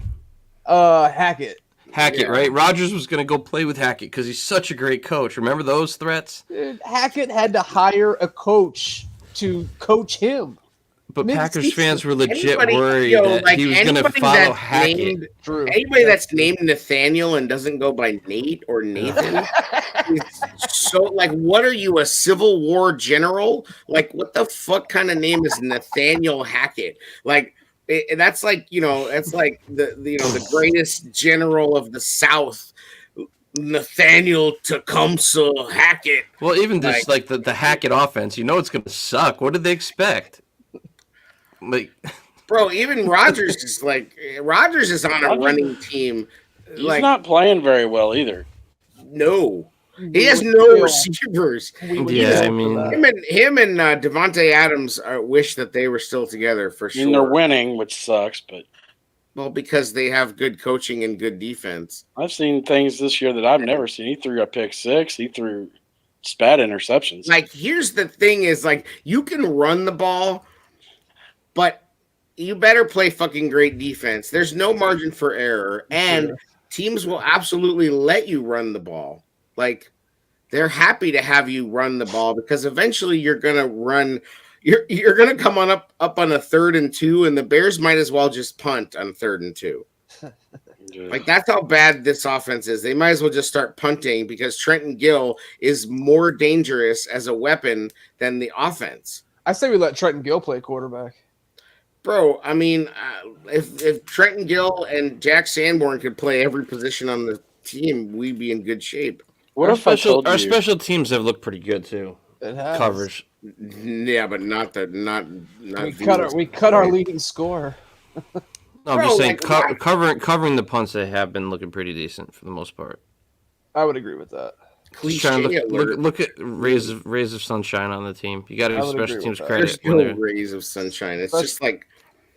Hackett. Hackett, Yeah. right? Rodgers was going to go play with Hackett because he's such a great coach. Remember those threats? Dude, Hackett had to hire a coach to coach him. But Maybe Packers it's- fans were legit Anybody- worried yo, that like, he was going to anybody follow that's Hackett. named- True. Anybody that's named Nathaniel and doesn't go by Nate or Nathan is so like, what are you, a Civil War general? Like, what the fuck kind of name is Nathaniel Hackett? Like, that's like that's like the greatest general of the South, Nathaniel Tecumseh Hackett. Well, even just like the Hackett offense, it's going to suck. What did they expect? Like, Bro, even Rodgers is on a running team. He's Like, not playing very well either. no. He has We no would receivers. kill. We would Yeah, kill I for mean- that. Him and Devontae Adams wish that they were still together for I mean, they're sure. winning, which sucks, but Well, because they have good coaching and good defense. I've seen things this year that I've never seen. He threw a pick six. He threw spat interceptions. Like, here's the thing: is like you can run the ball, but you better play fucking great defense. There's no margin for error, and teams will absolutely let you run the ball. Like, they're happy to have you run the ball because eventually you're gonna run. You're gonna come up on a 3rd and 2, and the Bears might as well just punt on 3rd and 2. Yeah. Like, that's how bad this offense is. They might as well just start punting because Trenton Gill is more dangerous as a weapon than the offense. I say we let Trenton Gill play quarterback. Bro, I mean, if Trenton Gill and Jack Sanborn could play every position on the team, we'd be in good shape. What if I told our you? special teams have looked pretty good too. It has. Coverage. Yeah, but not We cut our leading score. No, I'm Bro, just saying like, covering the punts. They have been looking pretty decent for the most part. I would agree with that. Just trying to look at rays of sunshine on the team. You got to give special teams credit. There's no rays of sunshine. It's just like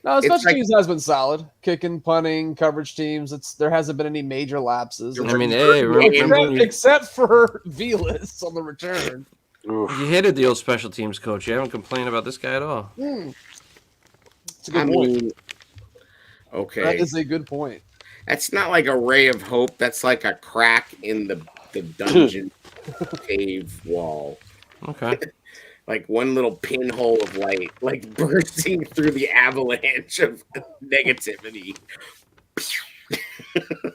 no, special teams has been solid. Kicking, punting, coverage teams. There hasn't been any major lapses. I mean, hey, remember except for Velas on the return. You hated the old special teams coach. You haven't complained about this guy at all. It's a good point. Okay, that is a good point. That's not like a ray of hope. That's like a crack in the dungeon cave wall. Okay. Like one little pinhole of light, like bursting through the avalanche of negativity.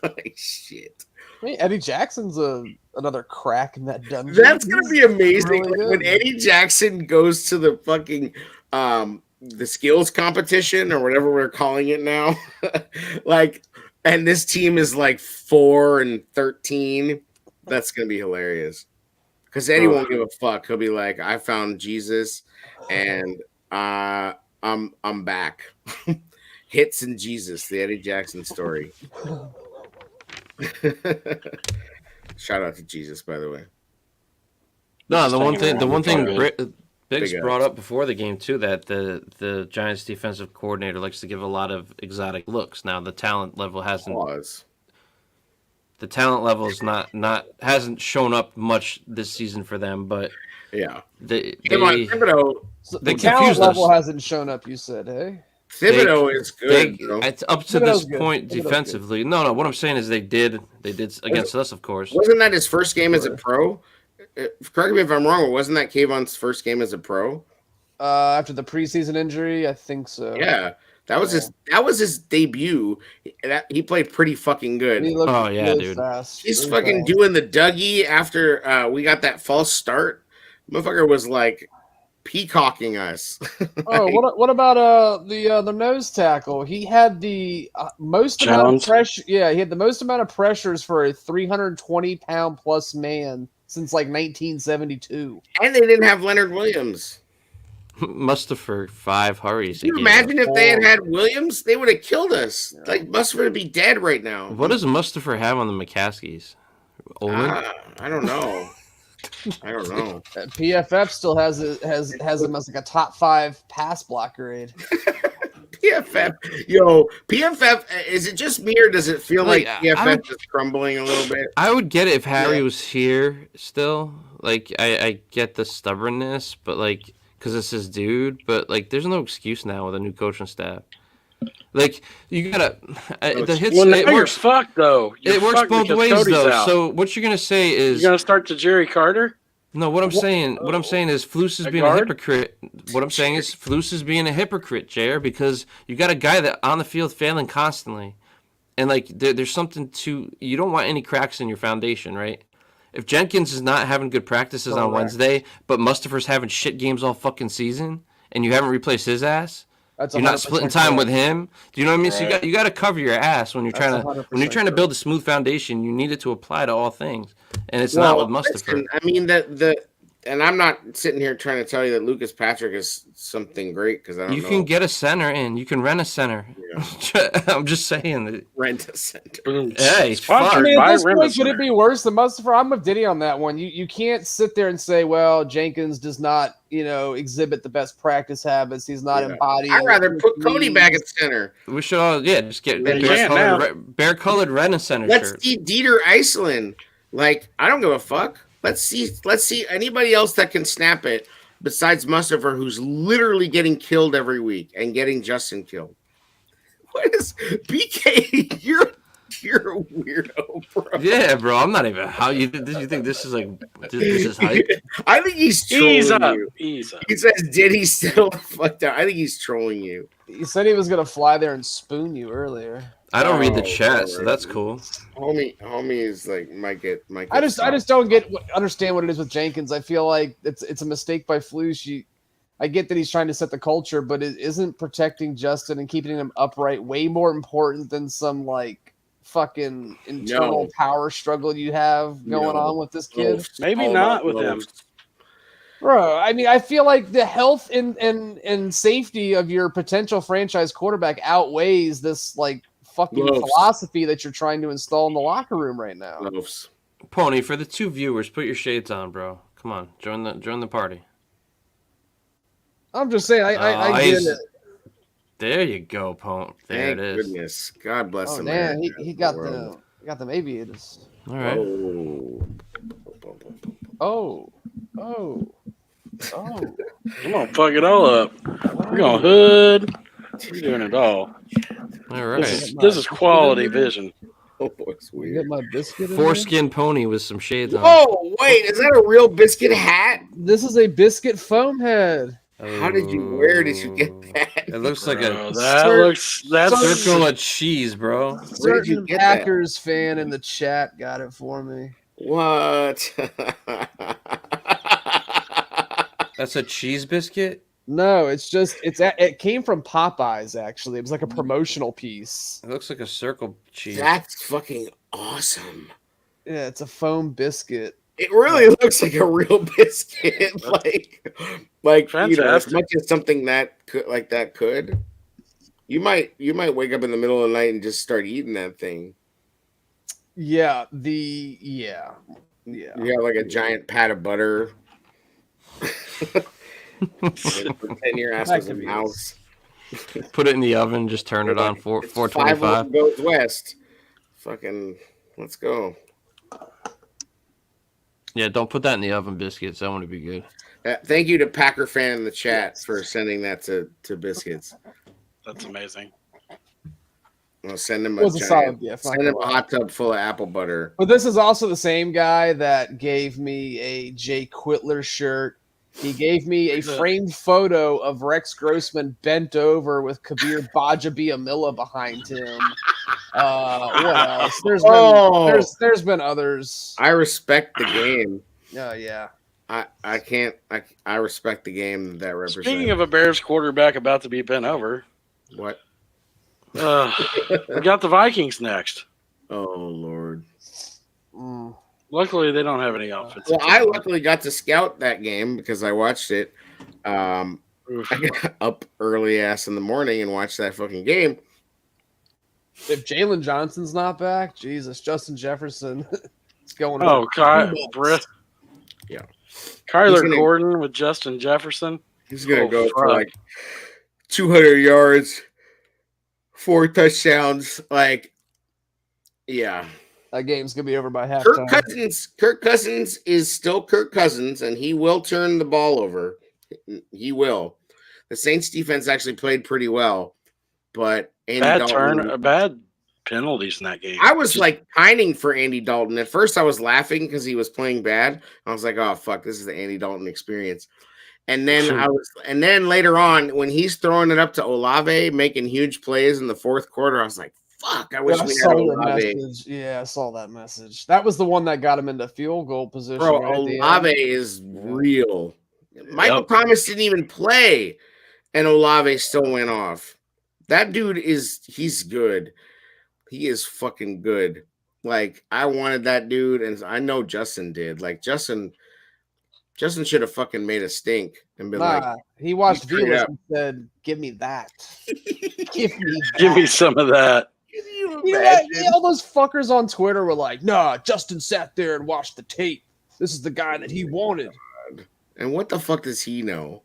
Like shit. I mean, Eddie Jackson's another crack in that dungeon. That's gonna be amazing. Really when Eddie Jackson goes to the fucking the skills competition or whatever we're calling it now, like, and this team is like 4-13. That's gonna be hilarious. Because Eddie won't give a fuck. He'll be like, "I found Jesus, and I'm back." Hits and Jesus, the Eddie Jackson story. Shout out to Jesus, by the way. No, the one thing Biggs brought up before the game too, that the Giants defensive coordinator likes to give a lot of exotic looks. Now the talent level hasn't. The talent level is hasn't shown up much this season for them, but yeah, the talent level hasn't shown up. You said, hey, Thibodeau is good. It's up to this point defensively. No. What I'm saying is they did against us, of course. Wasn't that his first game as a pro? Correct me if I'm wrong, but wasn't that Kayvon's first game as a pro? After the preseason injury, I think so. Yeah. That was his debut. He played pretty fucking good. Dude. He's fucking doing the Dougie after we got that false start. Motherfucker was like peacocking us. Oh, what about the nose tackle? He had the most amount of pressure. Yeah, he had the most amount of pressures for a 320-pound plus man since like 1972. And they didn't have Leonard Williams. Mustafa 5 hurries. Can you imagine if they had Williams? They would have killed us. Like Mustafa would be dead right now. What does Mustafa have on the McCaskies? I don't know. PFF still has him as like a top 5 pass block grade. PFF. Is it just me or does it feel like PFF is crumbling a little bit? I would get it if Harry was here still. Like I get the stubbornness, but like. Because it's his dude, but like, there's no excuse now with a new coaching staff. Like, you gotta the hits. Well, it works. Fucked though. It works both ways though. Out. So what you're gonna say is you're gonna start to Jerry Carter. No, what I'm saying is Flus is being a hypocrite. What I'm saying is Flus is being a hypocrite, Jer, because you got a guy that on the field failing constantly, and like there's something to you don't want any cracks in your foundation, right? If Jenkins is not having good practices on Wednesday, but Mustafa's having shit games all fucking season, and you haven't replaced his ass, you're not splitting time with him. Do you know what I mean? Right. So you got to cover your ass when you're trying to build a smooth foundation. You need it to apply to all things, and it's not with Mustafa. Listen, I mean and I'm not sitting here trying to tell you that Lucas Patrick is something great because I don't know. You can get a center in. You can rent a center. Yeah. I'm just saying that. Rent a center. Hey, I mean, at this point, could it be worse than Mustafa? I'm with Diddy on that one. You can't sit there and say, well, Jenkins does not, exhibit the best practice habits. He's not embodying. I'd rather put Cody back at center. We should all, just get bear-colored rent a center shirt. Let's see Dieter Iceland. Like, I don't give a fuck. Let's see anybody else that can snap it besides Mustafa, who's literally getting killed every week and getting Justin killed. What is BK? You're a weirdo, bro. Yeah, bro. I'm not even. How you think this is like? This is hype. I think he's trolling you. He says, "Did he still fucked up?" I think he's trolling you. He said he was gonna fly there and spoon you earlier. I don't read the chat, so that's cool. Homie is like might get. I just don't understand what it is with Jenkins. I feel like it's a mistake by Flus. I get that he's trying to set the culture, but it isn't protecting Justin and keeping him upright way more important than some like fucking internal power struggle you have going on with this kid? Maybe not with him. Bro, I mean, I feel like the health and safety of your potential franchise quarterback outweighs this like fucking philosophy that you're trying to install in the locker room right now. Pony, for the 2 viewers, put your shades on, bro. Come on, join the party. I'm just saying, I get it. There you go, Pony. There Thank it is. Goodness, God bless him. Man, he got them aviators. All right. Oh. I'm gonna fuck it all up. We're gonna hood. We're doing it all. All right. This is quality vision. Oh, it's weird. Get my biscuit in Foreskin Pony with some shades on. Oh, wait, is that a real biscuit hat? This is a biscuit foam head. How did you? Where did you get that? It looks like that's circle of cheese, bro. Where did you Certain get Packers fan in the chat got it for me. What? That's a cheese biscuit? No, it came from Popeyes. Actually, it was like a promotional piece. It looks like a circle cheese. That's fucking awesome. Yeah, it's a foam biscuit. It really looks like a real biscuit, like you know, as much as something that could. You might wake up in the middle of the night and just start eating that thing. Yeah, You got like a giant pat of butter. Pretend your ass was a mouse. Put it in the oven, just turn it on 425. Goes west. Fucking, let's go. Yeah, don't put that in the oven, biscuits. That want to be good. Thank you to Packer fan in the chat for sending that to biscuits. That's amazing. I'll send him a hot tub full of apple butter. But this is also the same guy that gave me a Jay Quitler shirt. He gave me a framed photo of Rex Grossman bent over with Kabir Bajabiamila behind him. What else? There's been others. I respect the game. Oh yeah. I respect the game that represents. Speaking of a Bears quarterback about to be bent over, what? We got the Vikings next. Oh Lord. Luckily, they don't have any outfits. Well, I luckily got to scout that game because I watched it. I got up early ass in the morning and watched that fucking game. If Jalen Johnson's not back, Jesus, Justin Jefferson is going. Oh, Kyler Gordon with Justin Jefferson. He's gonna go for like 200 yards, 4 touchdowns. Like, yeah. That game's gonna be over by halftime. Kirk Cousins is still Kirk Cousins, and he will turn the ball over. He will. The Saints defense actually played pretty well, but bad penalties in that game. I was like pining for Andy Dalton. At first, I was laughing because he was playing bad. I was like, "Oh fuck, this is the Andy Dalton experience." And then later on, when he's throwing it up to Olave, making huge plays in the fourth quarter, I was like, fuck, I wish we had Olave. Yeah, I saw that message. That was the one that got him into field goal position. Bro, Olave is real. Michael Thomas didn't even play, and Olave still went off. That dude he's good. He is fucking good. Like, I wanted that dude, and I know Justin did. Like, Justin should have fucking made a stink and been he watched Vilas and said, "Give me that. Give me some of that." All those fuckers on Twitter were like, "Nah, Justin sat there and watched the tape. This is the guy that he wanted." And what the fuck does he know?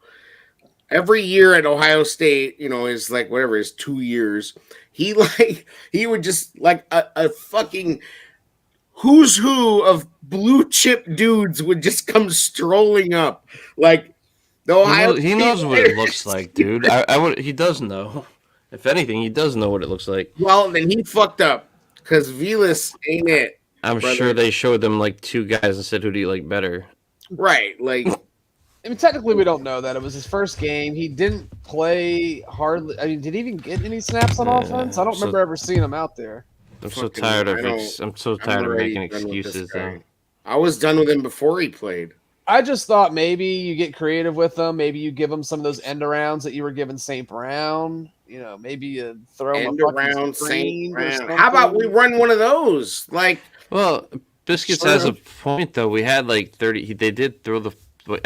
Every year at Ohio State, is like whatever his 2 years. He would just like a fucking who's who of blue chip dudes would just come strolling up. Like the Ohio he knows what it looks like, dude. He does know. If anything, he does know what it looks like. Well, then he fucked up because Vilas ain't it. I'm sure they showed them like 2 guys and said, "Who do you like better?" Right, like. I mean, technically, we don't know that. It was his first game. He didn't play hardly. I mean, did he even get any snaps on offense? I don't remember ever seeing him out there. I'm so tired of making excuses. I was done with him before he played. I just thought maybe you get creative with him. Maybe you give him some of those end arounds that you were giving St. Brown. maybe throw him End a around fucking Saint screen or Brown. something. How about we run one of those? Like, Well, Biscuits has a point though. We had like 30. They did throw the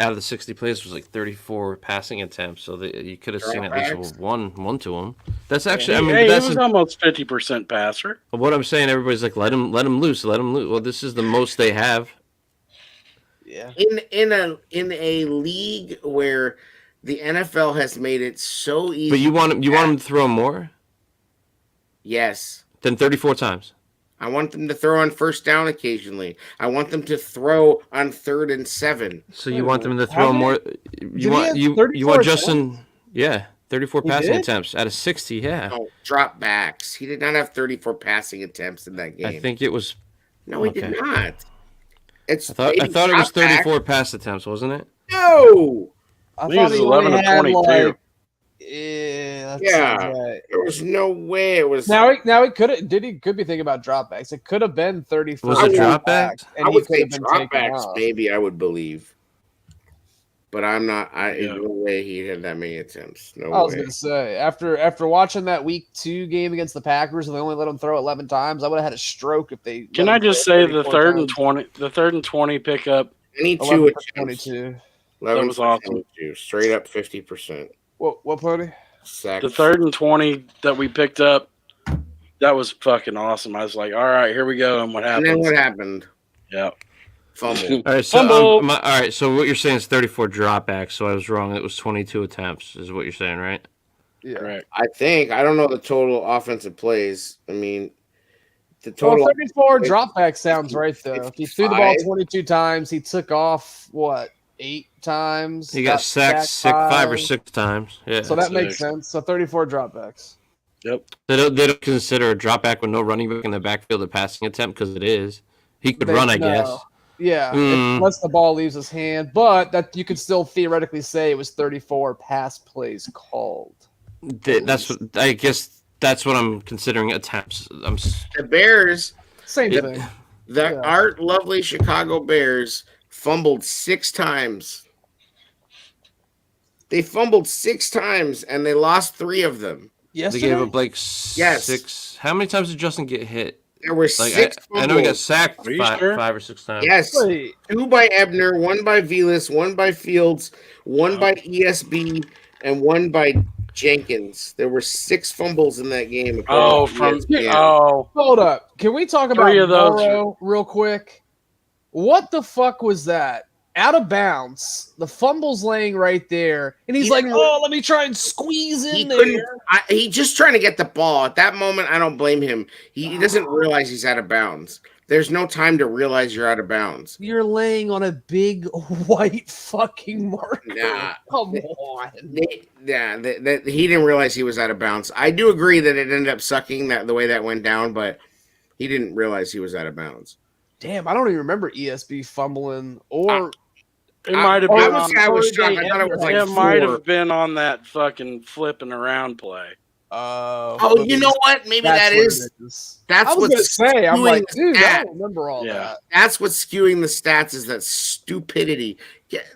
out of the 60 plays was like 34 passing attempts, so you could have seen at least one to him. That's actually, I mean, Hey, that's it was almost 50% passer. what I'm saying. Everybody's like, let him loose, let him loose. Well, this is the most they have. Yeah. in a league where the NFL has made it so easy. But you want him to throw more Yes. than 34 times. I want them to throw on first down occasionally. I want them to throw on 3rd and 7. So you want them to throw more? You want Justin? Yeah, 34 passing attempts out of 60. Yeah. No, drop backs. He did not have 34 passing attempts in that game. I think it was. No, he did not. I thought it was 34 pass attempts, wasn't it? No. I think it was 11 of 22. Yeah, there was no way it was. Now he could be thinking about dropbacks. It could have been 34. Was it dropbacks? I would say dropbacks. Maybe I would believe, but I'm not. No way he had that many attempts. No way. I was gonna say after watching that week 2 game against the Packers and they only let him throw 11 times, I would have had a stroke if they. Can I just say the 3rd and 20 pickup? 22 22. 11 that was awesome. Straight up 50%. What Pody? Sacks. The 3rd and 20 that we picked up, that was fucking awesome. I was like, all right, here we go. And what happened? And then what happened? Yeah. Fumble. All right, so all right, so what you're saying is 34 dropbacks. So I was wrong. It was 22 attempts, is what you're saying, right? Yeah. Correct. I don't know the total offensive plays. I mean, the total 34 dropback sounds right though. He threw the ball 22 times. He took off 8 times. He got sacked 5 or 6 times. Yeah. So that makes sense. So 34 dropbacks. Yep. They don't consider a dropback with no running back in the backfield a passing attempt because it is. He could run, I guess. Yeah, unless the ball leaves his hand, but that you could still theoretically say it was 34 pass plays called. I guess that's what I'm considering attempts. The Bears, same thing. Our lovely Chicago Bears fumbled 6 times. They fumbled 6 times and they lost 3 of them. Yesterday? They gave up like 6. How many times did Justin get hit? There were 6 I know he got sacked 5 or 6 times. Yes. 2 by Ebner, 1 by Velas, 1 by Fields, 1 by ESB, and 1 by Jenkins. There were 6 fumbles in that game. Hold up. Can we talk about Burrow real quick? What the fuck was that? Out of bounds. The fumble's laying right there. And he's like, let me try and squeeze in there. He's just trying to get the ball. At that moment, I don't blame him. He doesn't realize he's out of bounds. There's no time to realize you're out of bounds. You're laying on a big white fucking marker. Nah. Come on. He didn't realize he was out of bounds. I do agree that it ended up sucking the way that went down, but he didn't realize he was out of bounds. Damn, I don't even remember ESB fumbling or... It might have been. I was shocked. I thought it was like it might have been on that fucking flipping around play. Oh, you know what? Maybe that's I was gonna say. I'm like, dude, I don't remember all that. That's what's skewing the stats is that stupidity.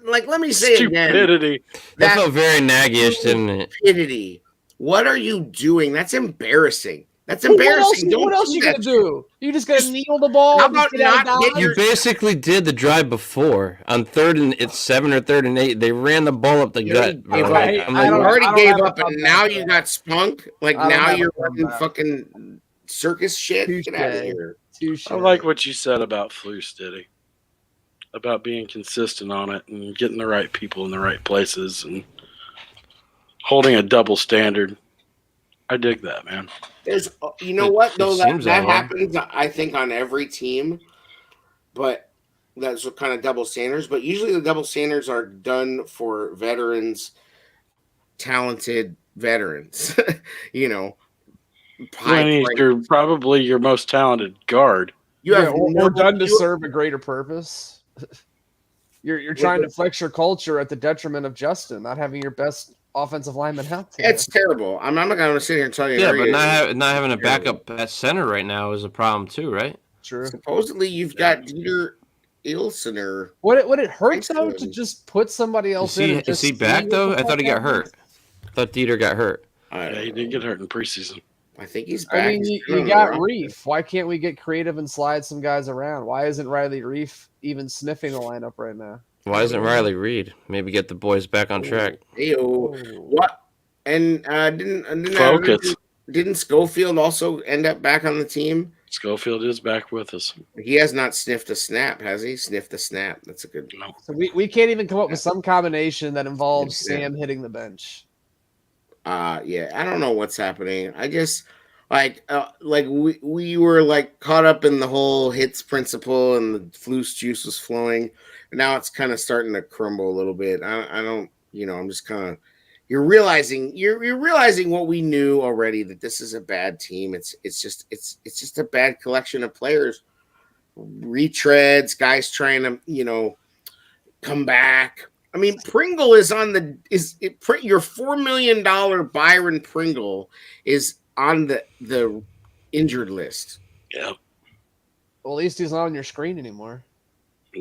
Like, let me say stupidity. Again. That felt very naggish, didn't it? Stupidity. What are you doing? That's embarrassing. That's embarrassing. What else you gonna do? You just gotta kneel the ball. How about you basically did the drive before on 3rd and 7 or 3rd and 8. They ran the ball up the gut. You already gave up, and now you got spunk. Like now you're running fucking circus shit. Get out of here. I like what you said about Flus, Diddy. About being consistent on it and getting the right people in the right places and holding a double standard. I dig that, man. There's, you know what though, that happens. I think on every team, but that's what kind of double standards. But usually the double standards are done for veterans, talented veterans. You know, you're probably your most talented guard. Or done to serve a greater purpose. You're trying to flex your culture at the detriment of Justin, not having your best offensive lineman out there. It's terrible. I'm not going to sit here and tell you. Yeah, but not having a backup at center right now is a problem too, right? True. Supposedly you've got Dieter Ilsener. Would it hurt though to just put somebody else in? Is he back though? I thought he got hurt. I thought Dieter got hurt. Yeah, he did get hurt in preseason. I think he's back. I mean, you got Reef. Why can't we get creative and slide some guys around? Why isn't Riley Reef even sniffing the lineup right now? Why isn't Riley Reed? Maybe get the boys back on track. What? And didn't Schofield also end up back on the team? Schofield is back with us. He has not sniffed a snap, has he? Sniffed a snap. That's a good. No. So we can't even come up with some combination that involves Sam hitting the bench. Yeah, I don't know what's happening. I just like we were like caught up in the whole hits principle and the Flus juice was flowing. Now it's kind of starting to crumble a little bit. I don't, I'm just kind of. You're realizing what we knew already, that this is a bad team. It's just a bad collection of players, retreads, guys trying to come back. I mean, Pringle is on your $4 million Byron Pringle is on the injured list. Yeah. Well, at least he's not on your screen anymore.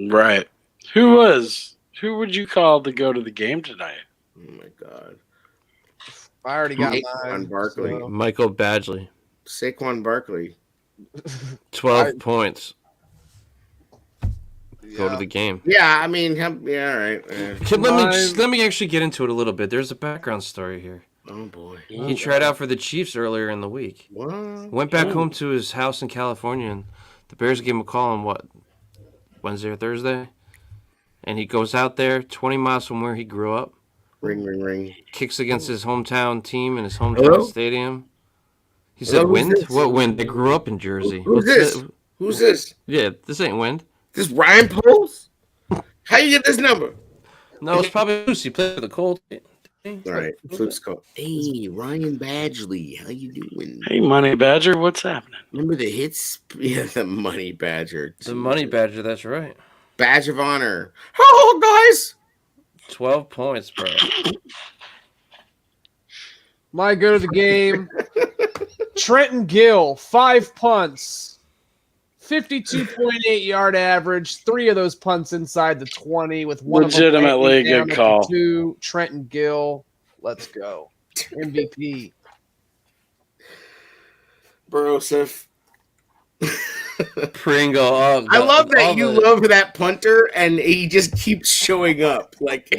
Right. Who would you call to go to the game tonight? Oh my God! I already got mine. Barkley, so. Michael Badgley, Saquon Barkley, 12 points. Go to the game. Yeah, I mean, yeah, all right. Let me actually get into it a little bit. There's a background story here. Oh boy, he tried out for the Chiefs earlier in the week. What? Went back home to his house in California, and the Bears gave him a call on Wednesday or Thursday, and he goes out there 20 miles from where he grew up. Ring, ring, ring. Kicks against his hometown team in his hometown stadium. He said, "Wind? What Wind? They grew up in Jersey." Who's this? Who's this? Yeah, this ain't Wind. This Ryan Poles? How you get this number? No, it's probably Lucy. He played for the Colts. All right, Flip's call. Hey, Ryan Badgley, how you doing? Hey, Money Badger, what's happening? Remember the hits? Yeah, the Money Badger. The Money Badger, that's right. Badge of honor. Oh, guys! 12 points, bro. My go to the game. Trenton Gill, 5 punts, 52.8 yard average. 3 of those punts inside the 20 with one legitimately good call. 2. Trenton Gill, let's go. MVP. Burosif. Pringle. I love that you love that punter, and he just keeps showing up. Like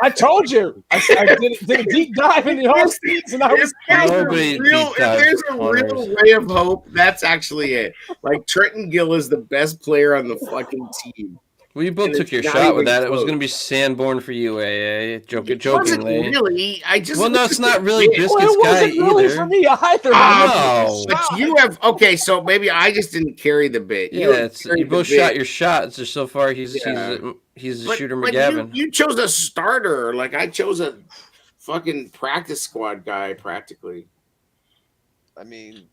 I told you, I did a deep dive in the offseason, and I was if there's a real ray of hope, that's actually it. Like Trenton Gill is the best player on the fucking team. Well, you both took your shot with that. Close. It was going to be Sanborn for you, jokingly. Really, no, it's not really Biscuit's guy either. Really for me either. No, but you have so maybe I just didn't carry the bit. Yeah, you both shot your shots. Just so far, he's a shooter McGavin. You chose a starter. Like I chose a fucking practice squad guy, practically. I mean.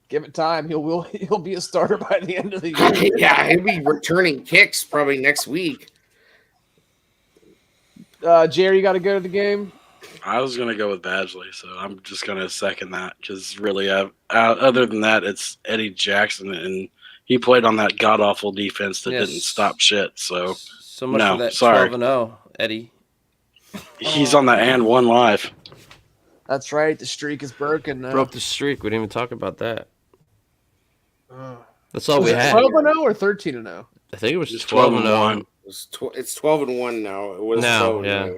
Give it time. He'll be a starter by the end of the year. Yeah, he'll be returning kicks probably next week. Jerry, you got to go to the game? I was going to go with Badgley, so I'm just going to second that because really, other than that, it's Eddie Jackson, and he played on that god-awful defense that didn't stop shit. So much for that 12-0, Eddie. He's on that and one live. That's right. The streak is broken now. Broke the streak. We didn't even talk about that. That's all we had. 12-0 or 13-0? I think it was 12-0. It's 12-1 now. It was now, yeah.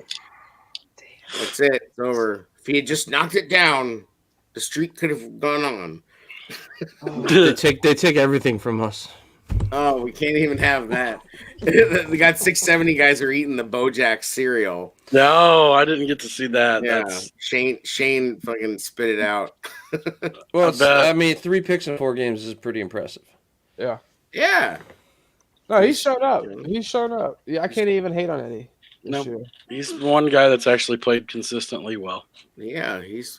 That's it. It's over. If he had just knocked it down, the streak could have gone on. They take everything from us. Oh, we can't even have that. We got 670 guys who are eating the Bojack cereal. No, I didn't get to see that. Yeah, Shane fucking spit it out. Well, I mean, 3 picks in 4 games is pretty impressive. Yeah. Yeah. No, he's shown up. He's shown up. Yeah, I can't even hate on Eddie. No, he's one guy that's actually played consistently well. Yeah, and he's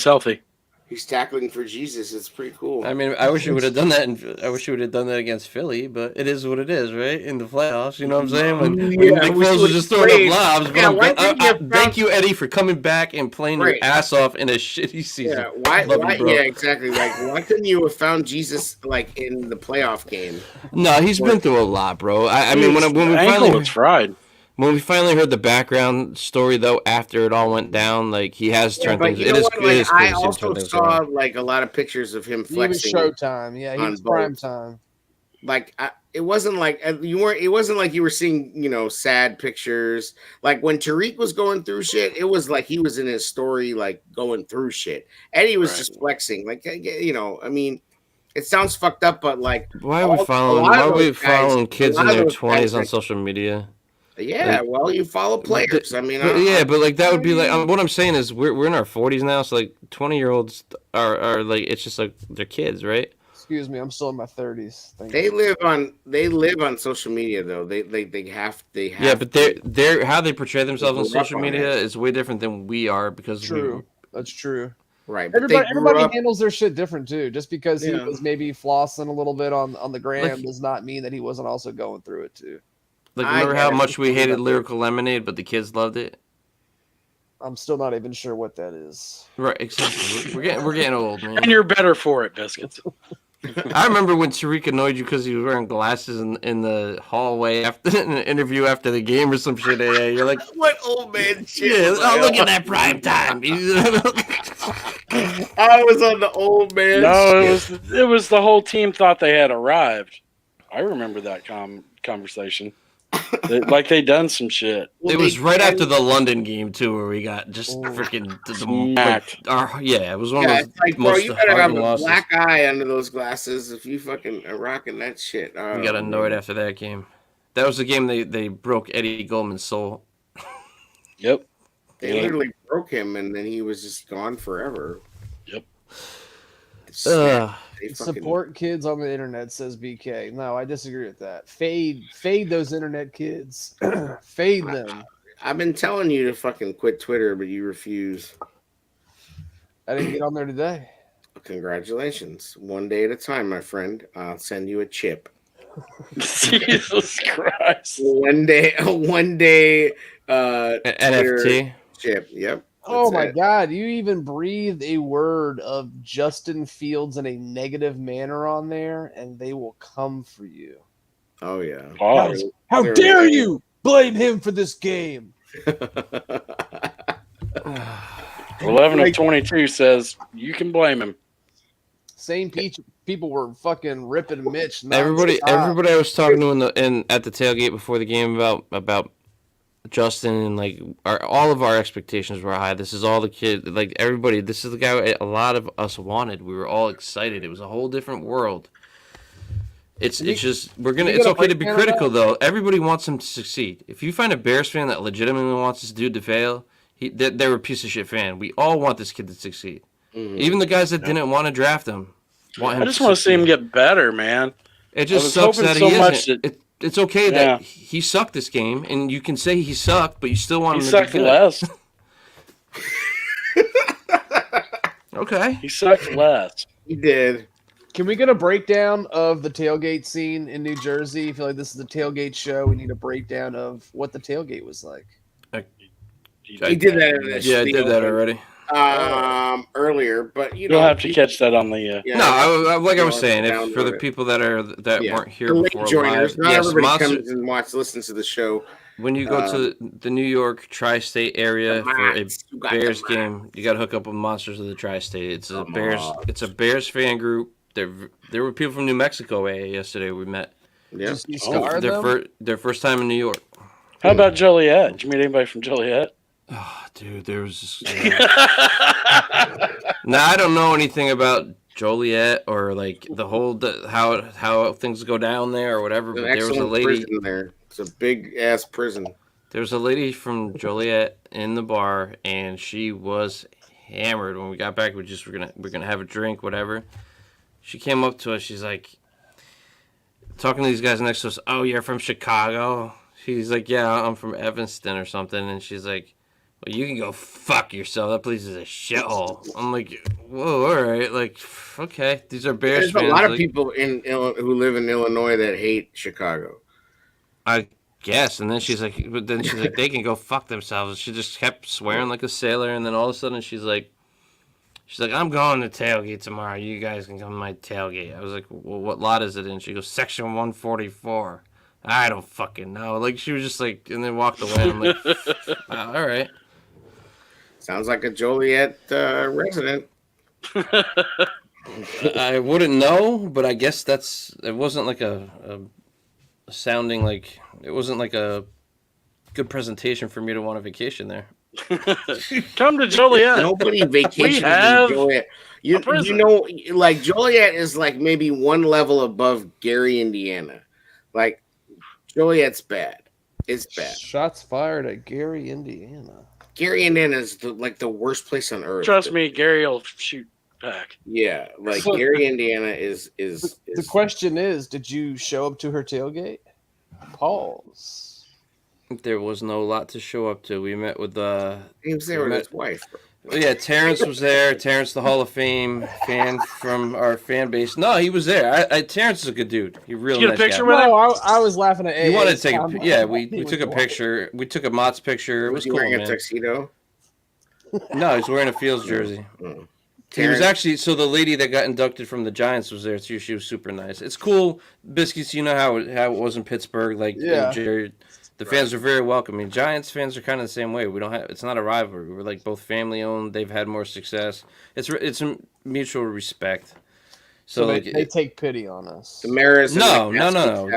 healthy. He's tackling for Jesus. It's pretty cool. I mean, I wish he would have done that. I wish he would have done that against Philly, but it is what it is, right? In the playoffs, you know what I'm saying? When Nick Foles was just throwing up lobs. Thank you, Eddie, for coming back and playing your ass off in a shitty season. Yeah, why exactly. Like, why couldn't you have found Jesus like in the playoff game? No, he's been through a lot, bro. I mean, when we finally was fried. When we finally heard the background story, though, after it all went down, like he has turned but things. you It know is. what? It Like is cool I to see him turn also things saw around. like a lot of pictures of him He was flexing Showtime. Yeah, he on was both. prime time. Like it wasn't like you weren't. It wasn't like you were seeing sad pictures. Like when Tariq was going through shit, it was like he was in his story, like going through shit, and he was just flexing. Like I mean, it sounds fucked up, but like Why are we a following? lot Why of are those we guys, following a kids in lot of their those guys 20s on are. social media? Yeah, Like, well, you follow players. I mean, but like that would be like what I'm saying is we're in our 40s now, so like 20-year-olds are like it's just like they're kids, right? Excuse me, I'm still in my 30s. they live on social media though. They have Yeah, but they're how they portray themselves on grew up social on media it. is way different than we are because True. That's true. Right, but Everybody handles their shit different too. Just because he Yeah. was maybe flossing a little bit on the gram Like- does not mean that he wasn't also going through it too. Like I remember get how it. much we hated Lyrical Lemonade, but the kids loved it. I'm still not even sure what that is. Right, exactly. We're getting old, man. And you're better for it, Biscuits. I remember when Tariq annoyed you because he was wearing glasses in the hallway after in an interview after the game or some shit. Yeah, you're like, what old man shit? yeah, was oh I look on? at that prime time. I was on the old man. No, shit. it was the whole team thought they had arrived. I remember that conversation. Like they done some shit. It was right after the London game too, where we got just freaking Smacked. it was one Yeah, of it's those like, bro, most you gotta have heartening a losses. black eye under those glasses if you fucking are rocking that shit. We got annoyed after that game. That was the game they broke Eddie Goldman's soul. Yep. They literally broke him, and then he was just gone forever. Yep. Support kids on the internet, says BK. No, I disagree with that. Fade those internet kids. Fade them. I've been telling you to fucking quit Twitter, but you refuse. I didn't get on there today. Congratulations. One day at a time, my friend. I'll send you a chip. Jesus Christ. One day NFT chip. Yep. Oh That's my it. God! You even breathed a word of Justin Fields in a negative manner on there, and they will come for you. Oh yeah. Pause. How They're- dare you blame him for this game? 11 of 22 says you can blame him. Same people were fucking ripping Mitch. Everybody nonstop. I was talking to at the tailgate before the game about Justin and like all of our expectations were high. This is all the kid, like everybody. This is the guy a lot of us wanted. We were all excited. It was a whole different world. It's just it's okay to be critical though. Everybody wants him to succeed. If you find a Bears fan that legitimately wants this dude to fail, they're a piece of shit fan. We all want this kid to succeed. Mm-hmm. Even the guys that didn't want to draft him want him. I just want to see him get better, man. It just sucks that so he much isn't. It's okay that he sucked this game, and you can say he sucked, but you still want him to sucked be good. less. Okay. He sucked less. He did. Can we get a breakdown of the tailgate scene in New Jersey? I feel like this is a tailgate show. We need a breakdown of what the tailgate was like. He did that. In Yeah, I did that already. Earlier, but you'll have to catch that on the. No, I was saying, if for the people that weren't here before joiners, live, not everybody Monster, comes and listens to the show. When you go to the New York tri-state area for a Bears game, you got to hook up with Monsters of the Tri-State. It's a Bears fan group. There were people from New Mexico yesterday we met. Yeah, their first time in New York. How about Joliet? Did you meet anybody from Joliet? Oh, dude, there was just. Now I don't know anything about Joliet or like the whole how things go down there or whatever. But there was a lady prison there. It's a big ass prison. There was a lady from Joliet in the bar, and she was hammered. When we got back, we're gonna have a drink, whatever. She came up to us. She's like, talking to these guys next to us. Oh, you're from Chicago? She's like, yeah, I'm from Evanston or something. And she's like, well, you can go fuck yourself. That place is a shithole. I'm like, whoa, all right. Like, okay. These are Bears fans. There's a lot of people who live in Illinois that hate Chicago. I guess. And then she's like, they can go fuck themselves. She just kept swearing like a sailor. And then all of a sudden she's like, I'm going to tailgate tomorrow. You guys can come to my tailgate. I was like, well, what lot is it in? She goes, Section 144. I don't fucking know. Like, she was just like, and then walked away. I'm like, all right. Sounds like a Joliet resident. I wouldn't know, but I guess it wasn't like a sounding like, it wasn't like a good presentation for me to want a vacation there. Come to Joliet. Nobody vacations in Joliet. You know, like Joliet is like maybe one level above Gary, Indiana. Like Joliet's bad. It's bad. Shots fired at Gary, Indiana. Gary, Indiana is like the worst place on earth. Trust me, Gary will shoot back. Yeah, like Gary, Indiana is. The question is, did you show up to her tailgate? Pause. There was no lot to show up to. We met with he was there with his wife. Yeah, Terrence was there. Terrence, the Hall of Fame fan from our fan base. No, he was there. Terrence is a good dude. He really Did you nice get a picture guy. with him? No, I was laughing at. You wanted to take a yeah. We took a picture. We took a Mott's picture. It was cool, wearing man. a tuxedo? No, he's wearing a Fields jersey. He was actually, so the lady that got inducted from the Giants was there too. She was super nice. It's cool, Biscuits. You know how it was in Pittsburgh. Like, yeah. Jared, the fans are very welcoming. Giants fans are kind of the same way. We don't have. It's not a rivalry. We're like both family owned. They've had more success. It's a mutual respect. So like, they take pity on us. The Maras. No.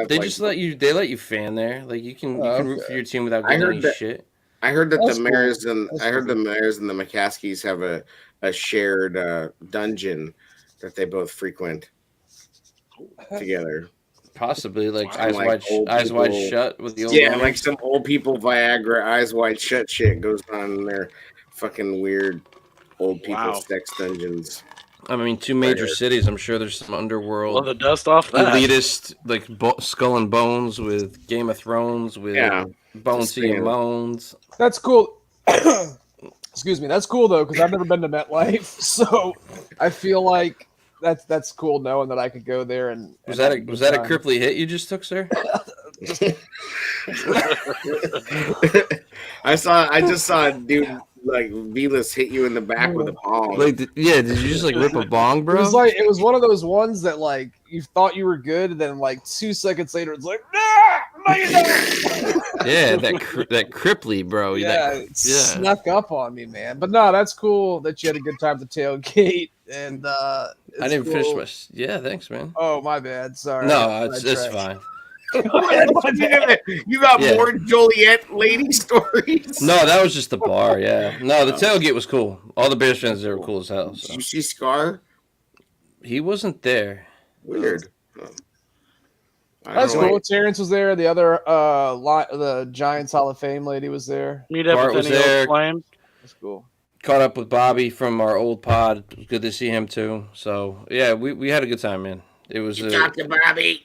They just let you. They let you fan there. Like you can root for your team without getting any shit. I heard that That's the Maras cool. I heard the Maras and the McCaskies have a shared dungeon that they both frequent together. Possibly like Some, eyes wide shut with the old yeah, woman. like some old people Viagra eyes wide shut shit goes on in their fucking weird old people sex dungeons. I mean, two major cities. I'm sure there's some underworld. Blow the dust off that. Elitist, like Skull and Bones with Game of Thrones with Bonesy and Bones. That's cool. Excuse me. That's cool though, because I've never been to MetLife, so I feel like that's cool knowing that I could go there and. Was that a cripply hit you just took, sir? I just saw a dude like Velas hit you in the back with a bong. Like, did you just like rip a bong, bro? It was one of those ones that like you thought you were good, and then like 2 seconds later it's like, yeah, that cripply, bro. Yeah, it snuck up on me, man. But no, that's cool that you had a good time at the tailgate, and I didn't finish my. Yeah, thanks, man. Oh, my bad. Sorry. No, it's fine. You got more Joliet lady stories? No, that was just the bar. Yeah, no, the tailgate was cool. All the Bears fans there were cool as hell. So. Did you see Scar? He wasn't there. Weird. That's cool. Terrence was there. The other the Giants Hall of Fame lady was there. Meet up with any old flames. That's cool. Caught up with Bobby from our old pod. It was good to see him too. So yeah, we had a good time, man. It was. Talk to Bobby.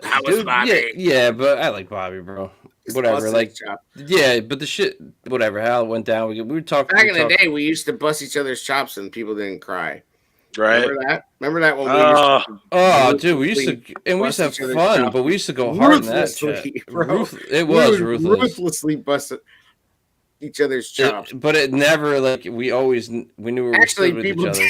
How was Bobby? Yeah, but I like Bobby, bro. Whatever, like, yeah, but the shit, whatever. How it went down, we were talking. Back in the day, we used to bust each other's chops and people didn't cry. Right? Remember that when dude, we used to have fun, but we used to go hard in that chat. It was ruthless. Ruthlessly busted each other's chops, but it never like we knew we were stood with each other.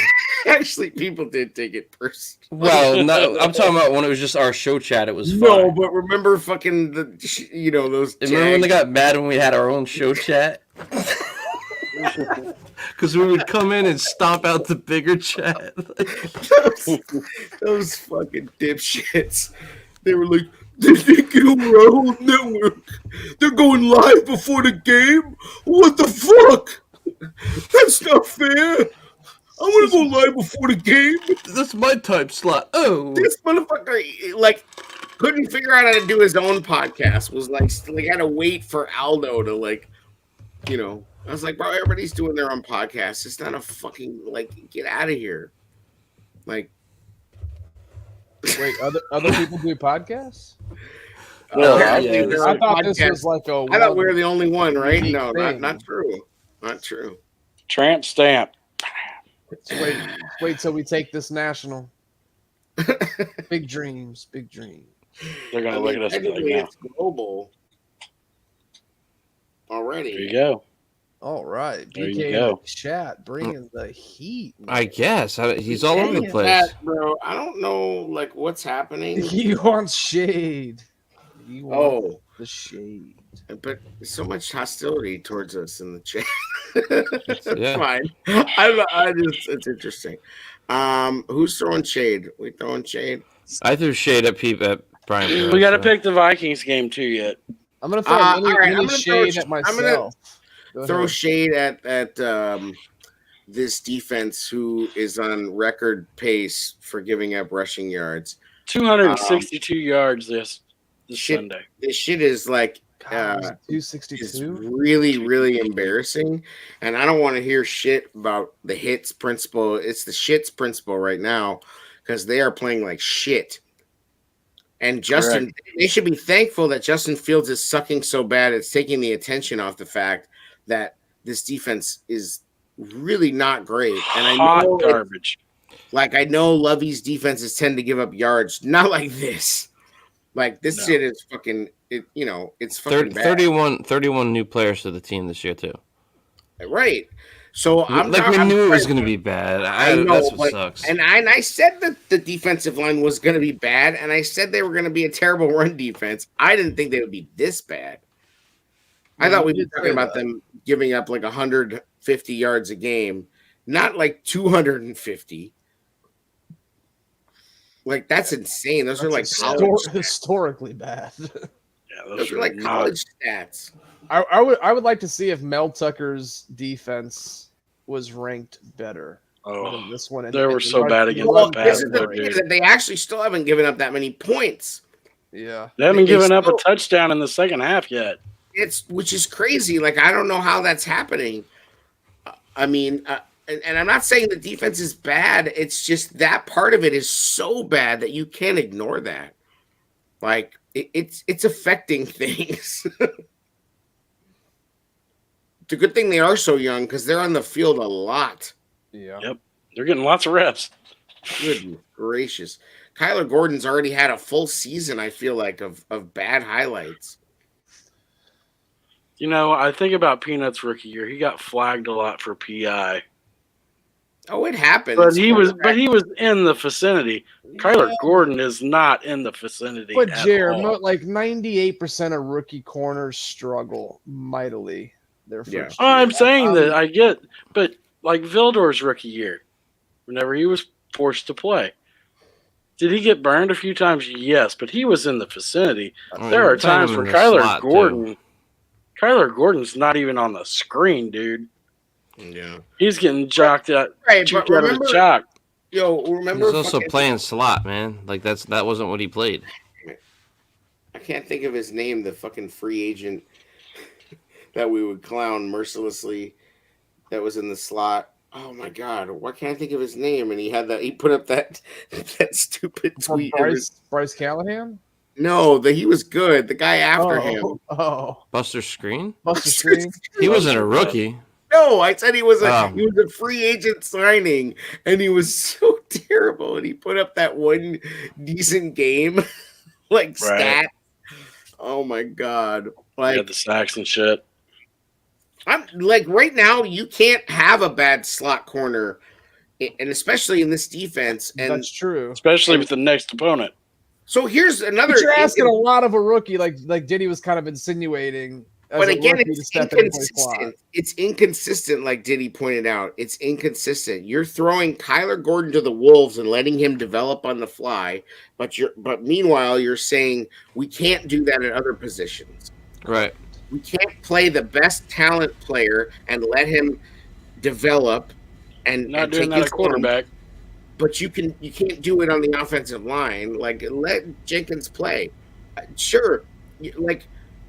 Actually, people did take it personally. Well, no, I'm talking about when it was just our show chat. It was fun. No, but remember fucking those. Remember when they got mad when we had our own show chat? Because we would come in and stomp out the bigger chat. those fucking dipshits. They were like, they think it'll our whole network. They're going live before the game? What the fuck? That's not fair. I want to go live before the game. That's my time slot. Oh. This motherfucker, like, couldn't figure out how to do his own podcast. Was like had to wait for Aldo to, like, I was like, bro, everybody's doing their own podcast. It's not a fucking, like, get out of here. Like. Wait, other people do podcasts? No, I thought this was like a. I thought we were the only one, right? No, not true. Not true. Tramp stamp. Wait till we take this national. Big dreams. They're gonna look at us like now. It's global already. There you go. All right, there you go. Chat bringing the heat. Man. I guess he's all over the place, bro. I don't know, like, what's happening. He wants shade. You want the shade. But so much hostility towards us in the chat. Yeah. Fine. It's interesting. Who's throwing shade? We throwing shade? I threw shade at Brian Perez. We got to pick the Vikings game too yet. I'm gonna throw all right, mini shade at myself. Throw shade at this defense who is on record pace for giving up rushing yards. 262 yards this Sunday. This shit is like 262. is really, really embarrassing. And I don't want to hear shit about the hits principle. It's the shits principle right now because they are playing like shit. And Justin, they should be thankful that Justin Fields is sucking so bad. It's taking the attention off the fact that this defense is really not great. And I know garbage. I know Lovey's defenses tend to give up yards, not like this. Like this shit is fucking. It's fucking bad. 31 new players to the team this year too. Right. So we knew it was going to be bad. I know, that's what sucks. And I said that the defensive line was going to be bad, and I said they were going to be a terrible run defense. I didn't think they would be this bad. I thought we'd be talking about them giving up like 150 yards a game, not like 250. Like that's insane. Those are like historically bad. Yeah, those are like college stats. I would like to see if Mel Tucker's defense was ranked better than this one. They were so bad against the pass. They actually still haven't given up that many points. Yeah, they haven't given up a touchdown in the second half yet. Which is crazy. Like I don't know how that's happening. I mean, and I'm not saying the defense is bad. It's just that part of it is so bad that you can't ignore that. Like it's affecting things. It's a good thing they are so young because they're on the field a lot. Yeah. Yep. They're getting lots of reps. Goodness gracious. Kyler Gordon's already had a full season, I feel like, of bad highlights. I think about Peanut's rookie year. He got flagged a lot for PI. Oh, it happens. But he was in the vicinity. Kyler Gordon is not in the vicinity. But Jared, like 98% of rookie corners struggle mightily. I'm saying that I get, but like Vildor's rookie year, whenever he was forced to play, did he get burned a few times? Yes, but he was in the vicinity. There are times where Kyler Gordon's not even on the screen, dude. Yeah, he's getting jocked out. Right, but remember, remember he's also playing slot, man. Like that wasn't what he played. I can't think of his name. The fucking free agent that we would clown mercilessly. That was in the slot. Oh my god, why can't I think of his name? And he put up that stupid tweet. Bryce Callahan? No, he was good. The guy after him. Oh, Buster Screen? Buster Screen? He wasn't a rookie. No, I said he was a free agent signing, and he was so terrible. And he put up that one decent game, stat. Oh my god! The sacks and shit. I'm like right now, you can't have a bad slot corner, and especially in this defense. And that's true, especially with the next opponent. So here's another. But you're asking a lot of a rookie, like Diddy was kind of insinuating. But again, it's inconsistent. It's inconsistent, like Diddy pointed out. It's inconsistent. You're throwing Kyler Gordon to the Wolves and letting him develop on the fly, but meanwhile you're saying we can't do that at other positions. Right. We can't play the best talent player and let him develop and not doing that at quarterback. But you can't do it on the offensive line. Like let Jenkins play. Sure,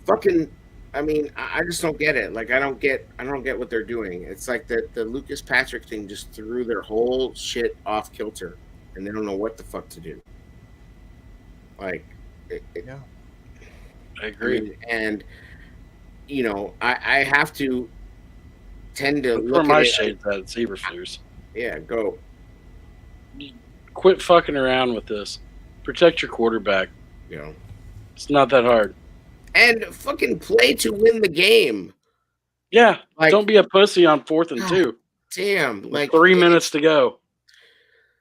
fucking. I mean, I just don't get it. Like I don't get what they're doing. It's like the Lucas Patrick thing just threw their whole shit off kilter, and they don't know what the fuck to do. Yeah, I agree. And I have to tend to look for my at shades at Zeberflus. Yeah, go. Quit fucking around with this. Protect your quarterback. It's not that hard. And fucking play to win the game. Yeah, don't be a pussy on 4th and 2. Damn, 3 minutes to go.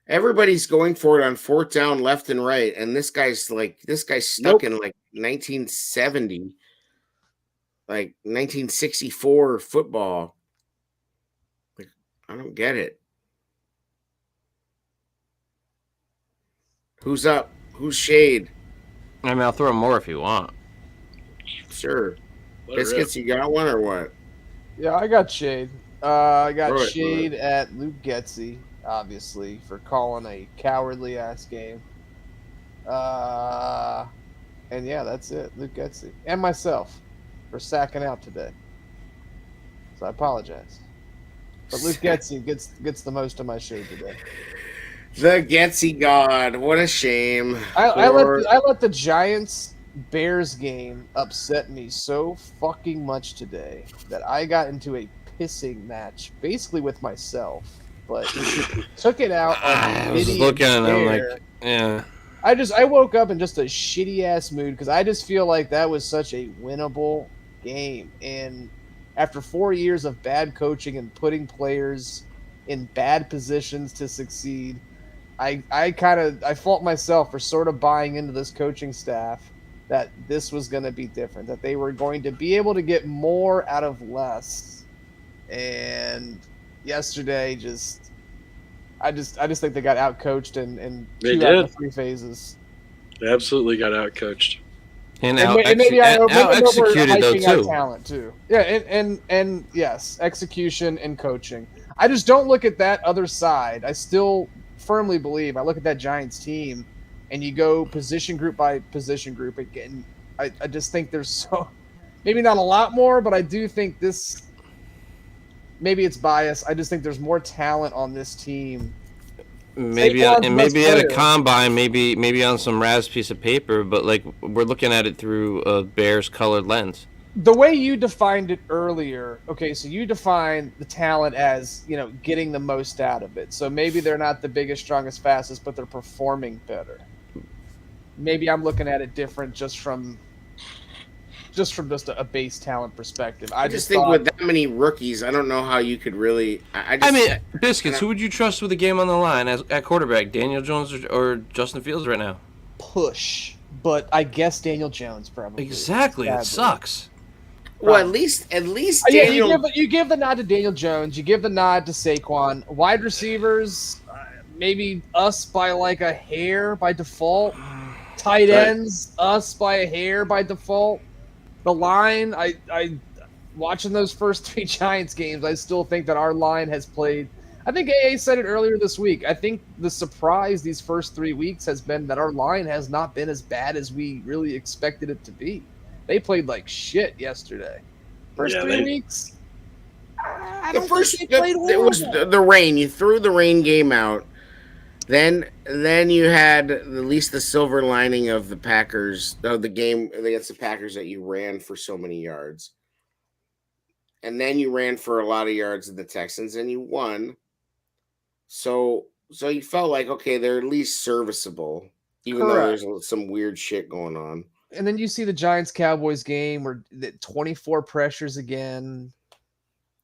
Everybody's going for it on 4th down, left and right, and this guy's stuck in like 1970, like 1964 football. Like, I don't get it. Who's up? Who's shade? I mean, I'll throw more if you want. Sure. Biscuits, you got one or what? Yeah, I got shade. I got Throw it, shade at Luke Getsy, obviously, for calling a cowardly ass game. And yeah, that's it. Luke Getsy. And myself for sacking out today. So I apologize. But Luke Getsy gets the most of my shade today. The Getsy God. What a shame. I let the Giants Bears game upset me so fucking much today that I got into a pissing match basically with myself, but took it out on I was looking and I'm like, yeah. I woke up in just a shitty ass mood because I just feel like that was such a winnable game, and after 4 years of bad coaching and putting players in bad positions to succeed, I fault myself for sort of buying into this coaching staff that this was going to be different, that they were going to be able to get more out of less. And yesterday, I just think they got outcoached in 2 out of the 3 phases. They absolutely got outcoached. And maybe executed though too. Talent too. Yeah, and yes, execution and coaching. I just don't look at that other side. I still firmly believe. I look at that Giants team, and you go position group by position group again. I just think there's maybe not a lot more, but I do think this. Maybe it's bias. I just think there's more talent on this team. Maybe at a combine, maybe on some Rav's piece of paper, but like we're looking at it through a Bears colored lens. The way you defined it earlier, okay, so you define the talent as, getting the most out of it. So maybe they're not the biggest, strongest, fastest, but they're performing better. Maybe I'm looking at it different just from a base talent perspective. I just think with that many rookies, I don't know how you could really. Biscuits. Who would you trust with the game on the line at quarterback? Daniel Jones or Justin Fields right now? Push, but I guess Daniel Jones probably. Exactly. It sucks. Well, at least Daniel. Yeah, you give the nod to Daniel Jones. You give the nod to Saquon. Wide receivers, maybe us by like a hair by default. Tight ends, us by a hair by default. The line, I watching those first 3 Giants games, I still think that our line has played. I think AA said it earlier this week. I think the surprise these first 3 weeks has been that our line has not been as bad as we really expected it to be. They played like shit yesterday. First 3 weeks. I don't think they played it was the rain. You threw the rain game out. Then you had at least the silver lining of the Packers, the game against the Packers that you ran for so many yards. And then you ran for a lot of yards in the Texans and you won. So you felt like, okay, they're at least serviceable, even though there's some weird shit going on. And then you see the Giants-Cowboys game where the 24 pressures again.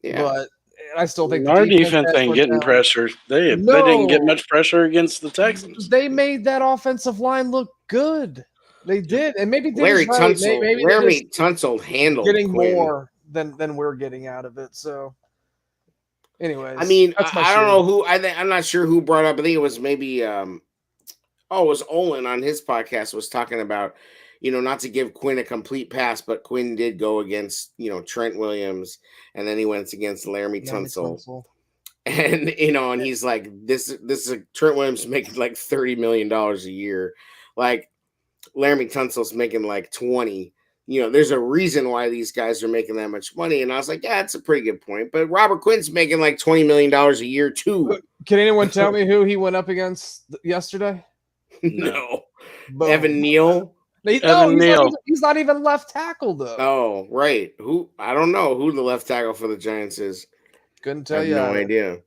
Yeah. But I still think our defense ain't getting pressure. They didn't get much pressure against the Texans. They made that offensive line look good. They did, and maybe Larry Tunsil handled getting Quinn more than we're getting out of it. So, anyways, I mean, I don't know who. I'm not sure who brought up. I think it was maybe. It was Olin on his podcast was talking about, not to give Quinn a complete pass, but Quinn did go against, Trent Williams, and then he went against Laramie Tunsil. And, and he's like, this is Trent Williams making like $30 million a year. Like Laramie Tunsil's making like 20. There's a reason why these guys are making that much money. And I was like, yeah, that's a pretty good point. But Robert Quinn's making like $20 million a year too. Can anyone tell me who he went up against yesterday? No. Evan Neal. He's not even left tackle though. Oh, right. Who? I don't know who the left tackle for the Giants is. Couldn't tell you. No idea.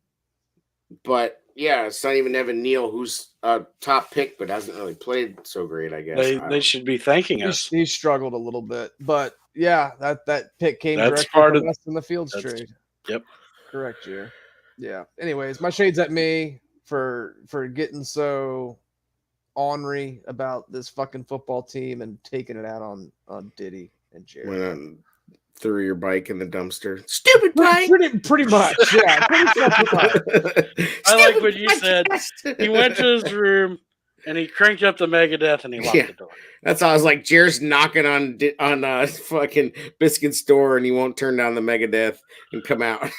But yeah, it's not even Evan Neal, who's a top pick, but hasn't really played so great. I guess they should be thanking us. He struggled a little bit, but yeah, that pick came That's directly part from of us in the Fields trade. Yep. Correct, Jer. Yeah. Anyways, my shade's at me for getting so ornery about this fucking football team and taking it out on Diddy and Jared. Went on, threw your bike in the dumpster. Stupid bike. Pretty much, yeah. Pretty fucking much. I like what you said. He went to his room and he cranked up the Megadeth and he locked the door. That's how I was like, Jared's knocking on fucking Biscuit's door and he won't turn down the Megadeth and come out.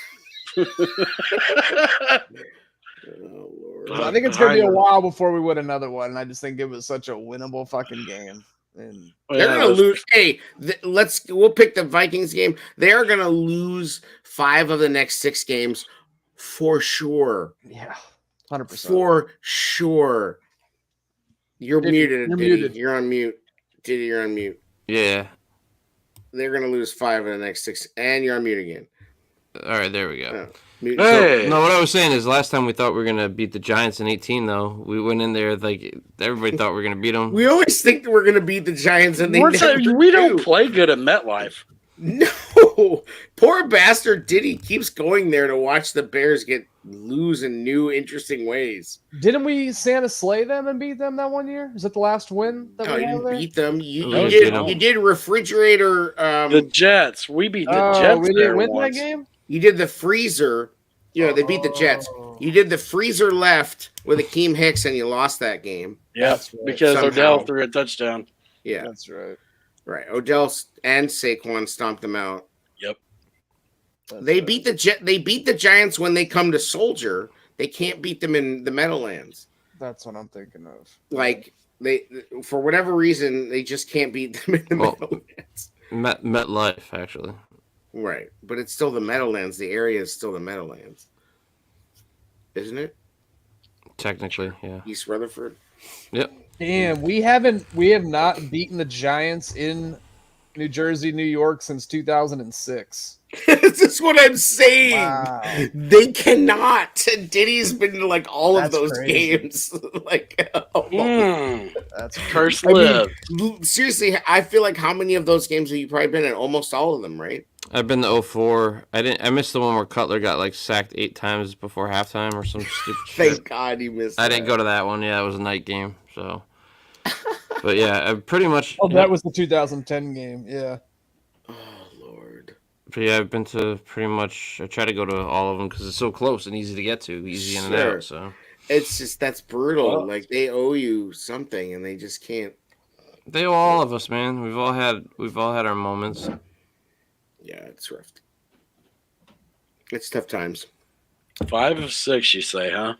Oh, Lord. I think it's gonna be a while before we win another one, and I just think it was such a winnable fucking game. And they're gonna lose. Hey, we'll pick the Vikings game. They are gonna lose 5 of the next 6 games for sure. Yeah, 100%. For sure. You're muted. You're Diddy. muted. You're on mute. Diddy, you're on mute. Yeah. They're gonna lose 5 of the next 6, and you're on mute again. All right, there we go. Mute. So, no, what I was saying is last time we thought we were going to beat the Giants in 18, though. We went in there like everybody thought we were going to beat them. We always think that we're going to beat the Giants, and we don't play good at MetLife. No. Poor bastard Diddy keeps going there to watch the Bears lose in new, interesting ways. Didn't we Santa slay them and beat them that one year? Is that the last win that No, we you had didn't there? beat them. You did. did refrigerator. The Jets. We beat the Jets. We didn't win that game? You did the freezer. You know, they beat the Jets. You did the freezer left with Akeem Hicks, and you lost that game. Yeah, right. because Somehow. Odell threw a touchdown. Yeah, That's right. right. Odell and Saquon stomped them out. Yep. They beat the Giants when they come to Soldier. They can't beat them in the Meadowlands. That's what I'm thinking of. Like they, for whatever reason, they just can't beat them in the Meadowlands. MetLife, actually. Right, but it's still the Meadowlands. The area is still the Meadowlands, isn't it? Technically, yeah. East Rutherford. Yep. Damn, we have not beaten the Giants in New Jersey, New York since 2006. This is what I'm saying. Wow. They cannot. Diddy's been to like all of those crazy. games. Like, That's Curse live. Seriously, I feel like how many of those games have you probably been in? Almost all of them, right? I've been to 04. I missed the one where Cutler got like sacked 8 times before halftime or some stupid shit. Thank God you missed. I didn't go to that one. Yeah, it was a night game. So, but yeah, I pretty much. Oh, that was the 2010 game. Yeah. Oh Lord. But yeah, I've been to pretty much. I try to go to all of them because it's so close and easy to get to, easy in and out. So It's just that's brutal. Like they owe you something and they just can't. they owe all of us, man. We've all had our moments. Yeah, it's rough. It's tough times. 5 of 6, you say, huh?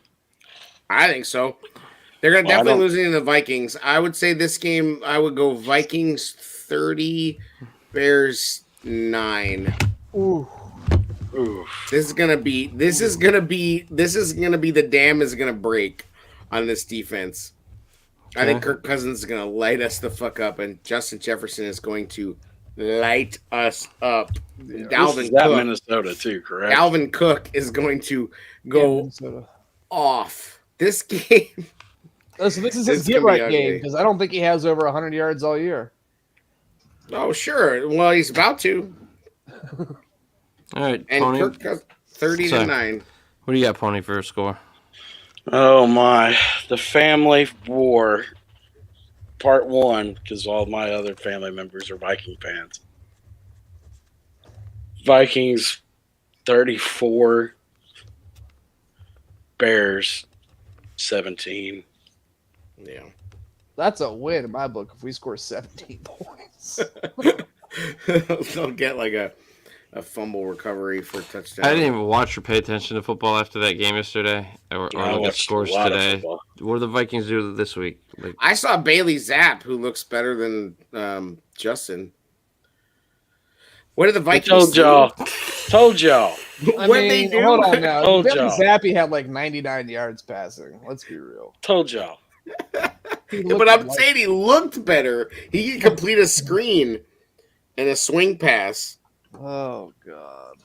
I think so. They're gonna definitely losing to the Vikings. I would say this game. I would go Vikings 30, Bears 9. Ooh. This is gonna be the dam is gonna break on this defense. I think Kirk Cousins is gonna light us the fuck up, and Justin Jefferson is going to light us up. Dalvin Cook, Minnesota too, correct? Dalvin Cook is going to go off this game. So this is his get right game because I don't think he has over 100 yards all year. Oh sure, well he's about to. All right, And Pony. Kirk Cousins 30-9. What do you got, Pony, for a score? Oh my, the family war, part 1, because all my other family members are Viking fans. Vikings 34, Bears 17. Yeah. That's a win in my book if we score 17 points. They'll get like a fumble recovery for a touchdown. I didn't even watch or pay attention to football after that game yesterday, or look at scores today. What do the Vikings do this week? Like, I saw Bailey Zapp, who looks better than Justin. What did the Vikings Told y'all. What did they do? Hold on now. Told Billy y'all. Zappi had like 99 yards passing. Let's be real. Told y'all. But I'm saying he looked better. He could complete a screen and a swing pass. Oh God.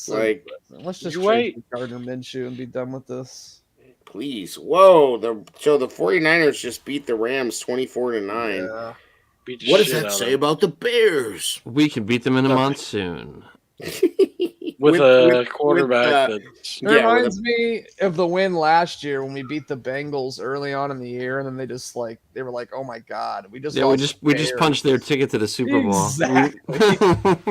Like, let's just wait. trade Gardner Minshew and be done with this. please. Whoa. The 49ers just beat the Rams 24-9. Yeah. What does that say about the Bears? we can beat them in a monsoon. with a quarterback that's It reminds me of the win last year when we beat the Bengals early on in the year, and then they were like, "Oh my god, we just we just punched their ticket to the Super Bowl." Exactly.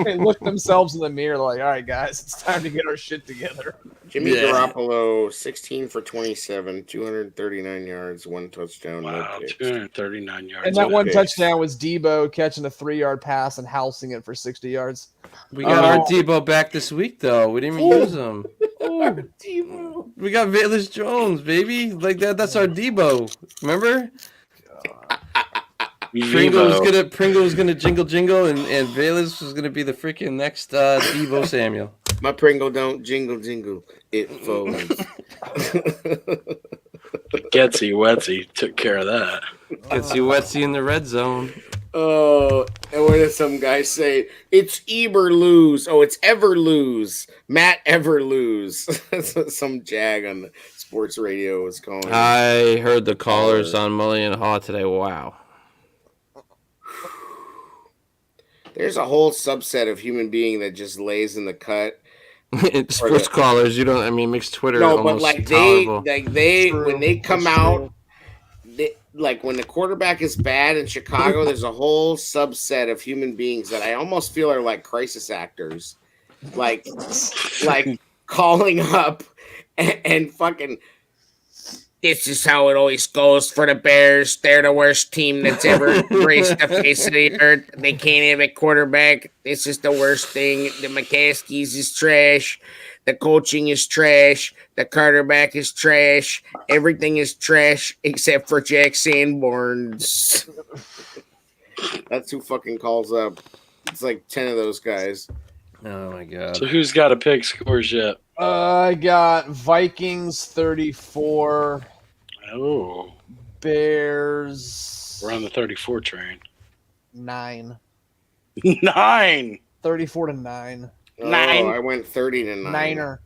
They looked themselves in the mirror like, "All right, guys, it's time to get our shit together." Jimmy Garoppolo, 16 for 27, 239 yards, 1 touchdown, no picks. 239 yards. And that one touchdown was Debo catching a 3-yard pass and housing it for 60 yards. We got our Debo back this week, though. We didn't even use him. Debo. We got Velus Jones, baby. Like that. That's our Debo. Remember? Pringle was gonna jingle, and Velus was gonna be the freaking next Debo Samuel. My Pringle don't jingle, it folds. Getsy Wetsy took care of that. Getsy Wetsy in the red zone. Oh, and what did some guy say? It's Eber lose. Oh, it's Ever lose. Matt Ever lose. That's what some jag on the sports radio was calling him. I heard the callers on Mully and Haw today. Wow. There's a whole subset of human being that just lays in the cut. Sports callers, you don't. I mean, makes Twitter almost but like tolerable. when they come out, like when the quarterback is bad in Chicago, there's a whole subset of human beings that I almost feel are like crisis actors, like calling up and fucking. This is how it always goes for the Bears. They're the worst team that's ever graced the face of the earth. They can't have a quarterback. This is the worst thing. The McCaskies is trash. The coaching is trash. The quarterback is trash. Everything is trash except for Jack Sanborn's. That's who fucking calls up. It's like 10 of those guys. Oh, my God. So who's got a pick scores yet? I got Vikings 34. Oh. Bears. We're on the 34 train. 9. 9. 34 to 9. Oh, I went 30 to 9. Niner.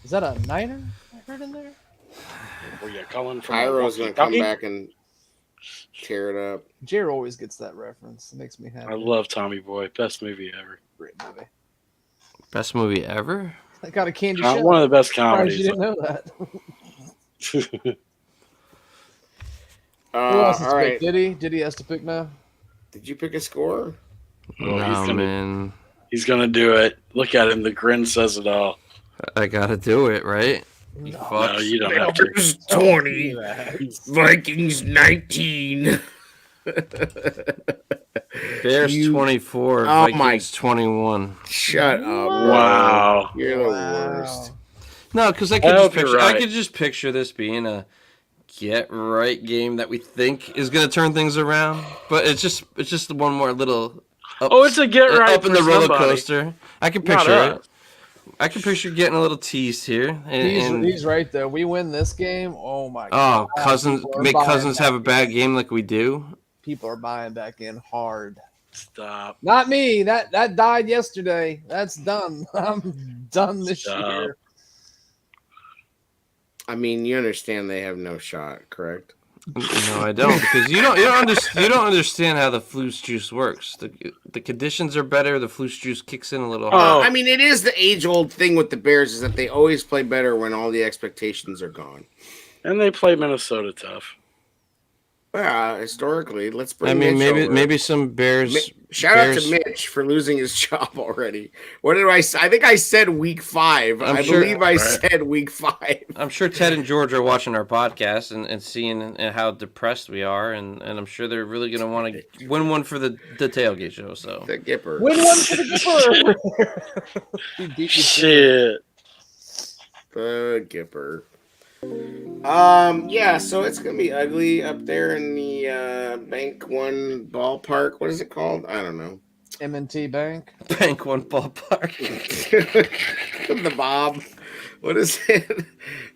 Is that a niner I heard in there? Were you calling from Pyro's going to come back and tear it up. Jer always gets that reference. It makes me happy. I love Tommy Boy. Best movie ever. Great movie. Best movie ever? I got a candy shell. One of the best comedies. You didn't know that. All right. Did he has to pick now? Did you pick a score? Man. He's going to do it. Look at him. The grin says it all. I got to do it, right? No, you don't have to. Bears 20. Vikings 19. Bears 24. Vikings 21. Shut up. Wow. You're the worst. No, because I could just picture this being a get right game that we think is going to turn things around, but it's just one more little. It's a get right up in the roller coaster. I can picture it. I can picture getting a little teased here. He's right though. We win this game. Oh my god. Oh, Cousins have a bad game like we do. People are buying back in hard. Stop. Not me. That died yesterday. That's done. I'm done this year. I mean, you understand they have no shot, correct? No, I don't, because you don't understand how the Flus juice works. The conditions are better. The Flus juice kicks in a little harder. I mean, it is the age-old thing with the Bears is that they always play better when all the expectations are gone. And they play Minnesota tough. Yeah, historically, let's bring. Maybe some Bears. Shout out to Mitch for losing his job already. What did I say? I think I said week 5. I believe I said week 5. I'm sure Ted and George are watching our podcast and seeing how depressed we are, and I'm sure they're really going to want to win one for the tailgate show. So the Gipper. Win one for the Gipper. Shit. The Gipper. So it's gonna be ugly up there in the Bank One ballpark. What is it called? I don't know. M&T Bank. Bank One ballpark. The Bob. What is it?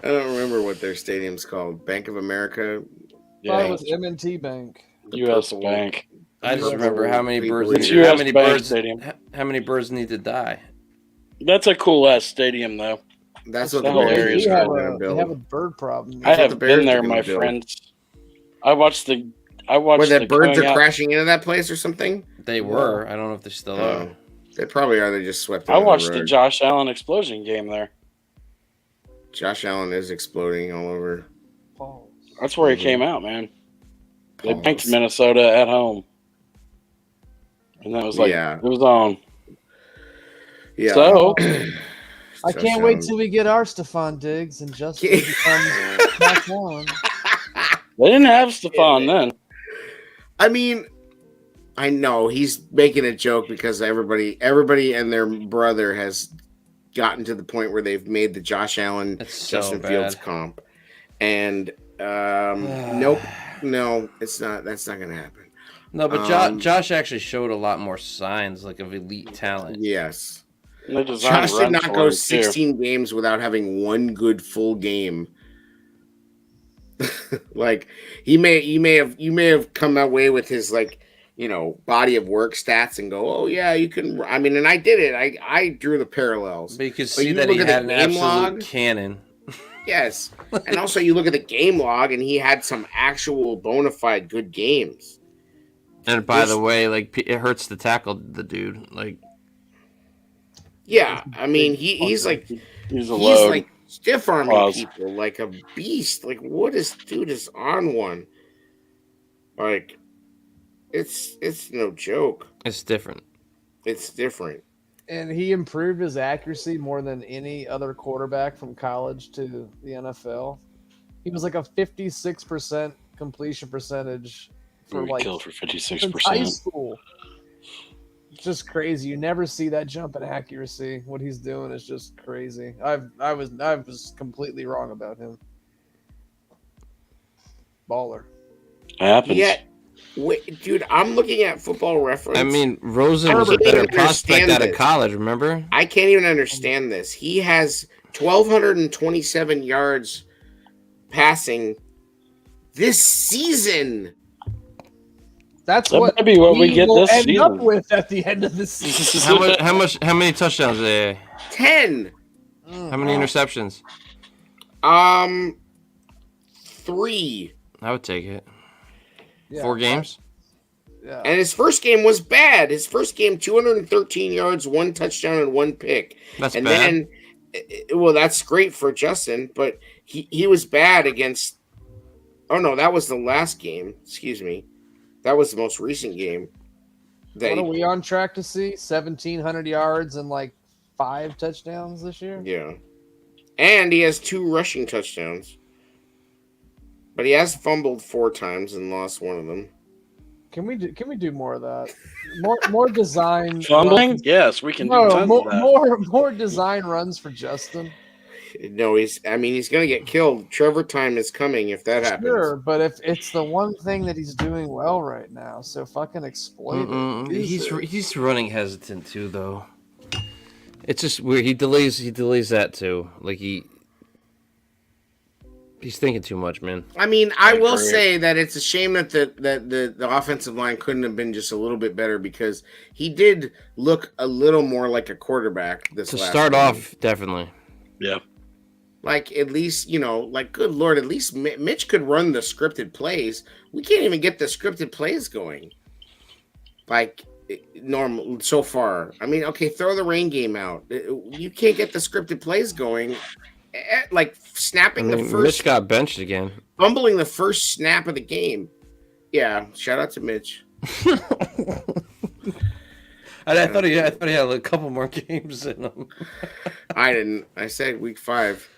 I don't remember what their stadium's called. Bank of America. Yeah, it was M&T Bank. U.S. Bank. I just remember how many birds. How many birds need to die? That's a cool ass stadium, though. That's what the Bears are going to build. They have a bird problem. I have been there, my friends. I watched Where the birds are crashing into that place or something? They were. I don't know if they still are. They probably are. They just swept. I watched the Josh Allen explosion game there. Josh Allen is exploding all over. That's where he came out, man. They banked Minnesota at home. And that was like, it was on. Yeah. So, I can't wait till we get our Stephon Diggs and Justin becomes back on. They didn't have Stephon then. I mean, I know he's making a joke because everybody and their brother has gotten to the point where they've made the Josh Allen, Justin Fields comp. And nope, no, it's not. That's not going to happen. No, but Josh actually showed a lot more signs like of elite talent. Yes. Josh did not go 16 games without having one good full game. Like you may have come away with his body of work stats and go, oh yeah, you can. I mean, and I did it. I drew the parallels. But you could see that he had an absolute cannon. Yes, and also you look at the game log, and he had some actual bona fide good games. And by the way, like it hurts to tackle the dude. Like, yeah, I mean he's like stiff arming people like a beast. Like what is dude is on one? Like it's no joke. It's different. It's different. And he improved his accuracy more than any other quarterback from college to the NFL. He was like a 56% completion percentage for killed for 56% high school. It's just crazy. You never see that jump in accuracy. What he's doing is just crazy. I was completely wrong about him. Baller. Happens. Yeah. Wait, dude, I'm looking at Football Reference. I mean, Rosen was a better prospect out of college, remember? I can't even understand this. He has 1,227 yards passing this season. That might be what we get this end season. up with at the end of the season. How many touchdowns did they? 10. How many interceptions? 3. I would take it. Yeah, 4 games? Yeah. And his first game was bad. His first game, 213 yards, 1 touchdown, and 1 pick. That's and bad. Then, well, that's great for Justin, but he was bad against. Oh no, that was the last game. Excuse me, that was the most recent game. What are we on track to see? 1,700 yards and like 5 touchdowns this year. Yeah, and he has 2 rushing touchdowns. But he has fumbled 4 times and lost one of them. Can we do more of that? More design fumbling? Yes, we can do tons of that. More design runs for Justin. No, he's going to get killed. Trevor time is coming if that happens. Sure, but if it's the one thing that he's doing well right now, so fucking exploit it. He's running hesitant too, though. It's just weird. He delays that too. Like he's thinking too much, man. I mean, I will say that it's a shame that the offensive line couldn't have been just a little bit better because he did look a little more like a quarterback this last start game. off, definitely. Yeah. Like, at least, good Lord, at least Mitch could run the scripted plays. We can't even get the scripted plays going. Like, normal so far. I mean, okay, throw the rain game out. You can't get the scripted plays going. Like snapping the first. Mitch got benched again. Fumbling the first snap of the game. Yeah, shout out to Mitch. I thought he had a couple more games in him. I didn't. I said week 5.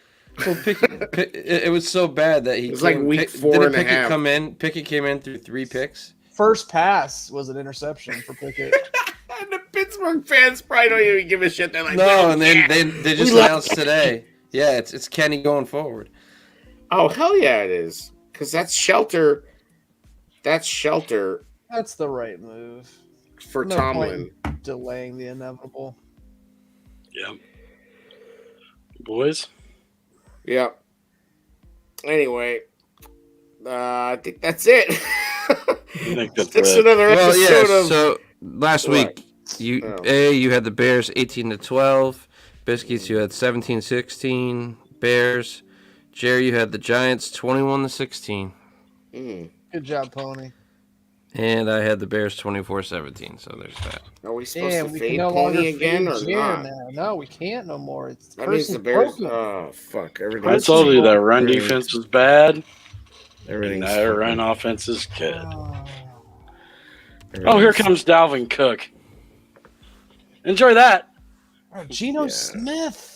Well, it was so bad that he. It was like week 4 and a half. Pickett came in through 3 picks. First pass was an interception for Pickett. And the Pittsburgh fans probably don't even give a shit. They're like, no, and then they just announced today. Yeah, it's Kenny going forward. Oh, hell yeah, it is. Because that's shelter. That's shelter. That's the right move. For Tomlin. Delaying the inevitable. Yeah. Boys? Yeah. Anyway, I think that's it. Another episode so last week, you had the Bears 18-12. Biscuits, you had 17-16. Bears. Jerry, you had the Giants 21-16. Good job, Pony. And I had the Bears 24-17, so there's that. Are we supposed to we fade can no longer Pony again or fade not? now. No, we can't no more. It's That means the Bears. Oh fuck! I Everything's told you that run everything's- defense was bad. Everything's And that run offense is good. everything's- Oh, here comes Dalvin Cook. Enjoy that. Geno Yeah. Smith.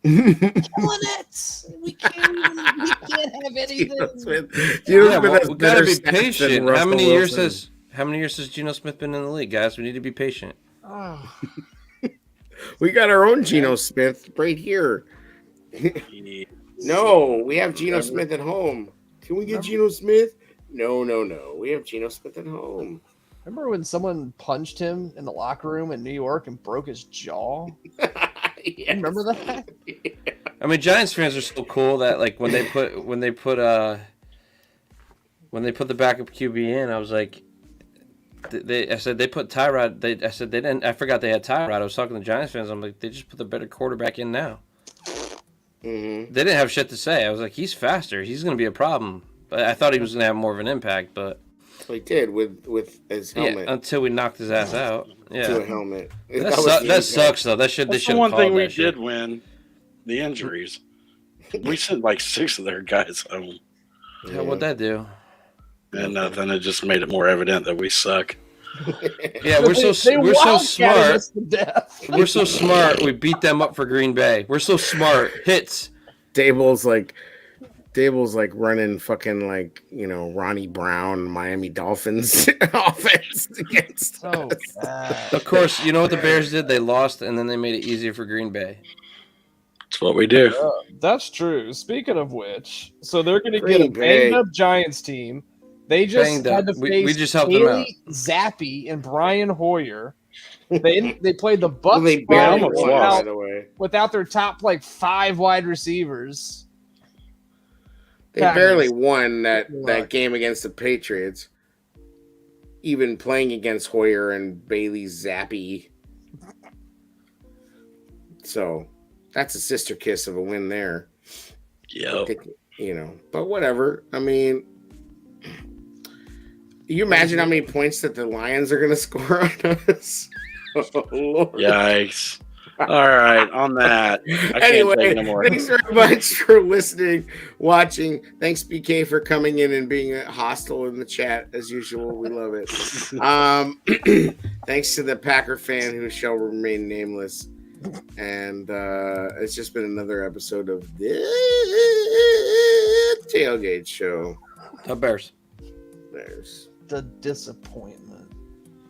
Killing it. We can't have anything. We gotta be patient. How many years has Geno Smith been in the league, guys? We need to be patient. Oh. We got our own Geno Smith right here. No, we have Geno Smith at home. Can we get Geno Smith? No. We have Geno Smith at home. Remember when someone punched him in the locker room in New York and broke his jaw? Yes. Remember that? I mean, Giants fans are so cool that like when they put the backup QB in, I was like, I said they put Tyrod. I said they didn't. I forgot they had Tyrod. I was talking to Giants fans. I'm like, they just put the better quarterback in now. Mm-hmm. They didn't have shit to say. I was like, he's faster. He's going to be a problem. But I thought he was going to have more of an impact. But So he did with his helmet. Yeah, until we knocked his ass out. Yeah, to a helmet. That sucks though. They should That's have the one thing we that shit. did win. The injuries. We sent like 6 of their guys home. Yeah, what'd that do? And nothing. It just made it more evident that we suck. Yeah, we're so They wildcatted us to death. We're so smart. We beat them up for Green Bay. We're so smart. Hits. Dable's like running fucking like, Ronnie Brown, Miami Dolphins offense against So us. bad. Of course, you know what the Bears did? They lost, and then they made it easier for Green Bay. That's what we do. That's true. Speaking of which, so they're going to Green get a Bay. banged up Giants team. They just Banged had up. to We face just helped them out. Haley Zappi and Brian Hoyer. They played the Bucks Well, they barely almost won, lost. by the way. without their top 5 wide receivers. They Packers. barely won that Luck. game against the Patriots. Even playing against Hoyer and Bailey Zappi. So that's a sister kiss of a win there. Yep. But whatever. I mean, you imagine how many points that the Lions are going to score on us? Oh, Lord. Yikes. All right, on that. I Anyway, can't take no more. thanks very much for listening, watching. Thanks, BK, for coming in and being hostile in the chat as usual. We love it. Thanks to the Packer fan who shall remain nameless. And it's just been another episode of the Tailgate Show. The Bears. There's The disappointment.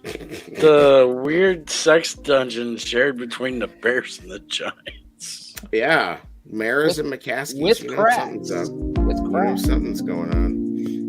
The weird sex dungeon shared between the Bears and the Giants. Maras and McCaskey. With cracks. Something's up. With cracks. Something's going on.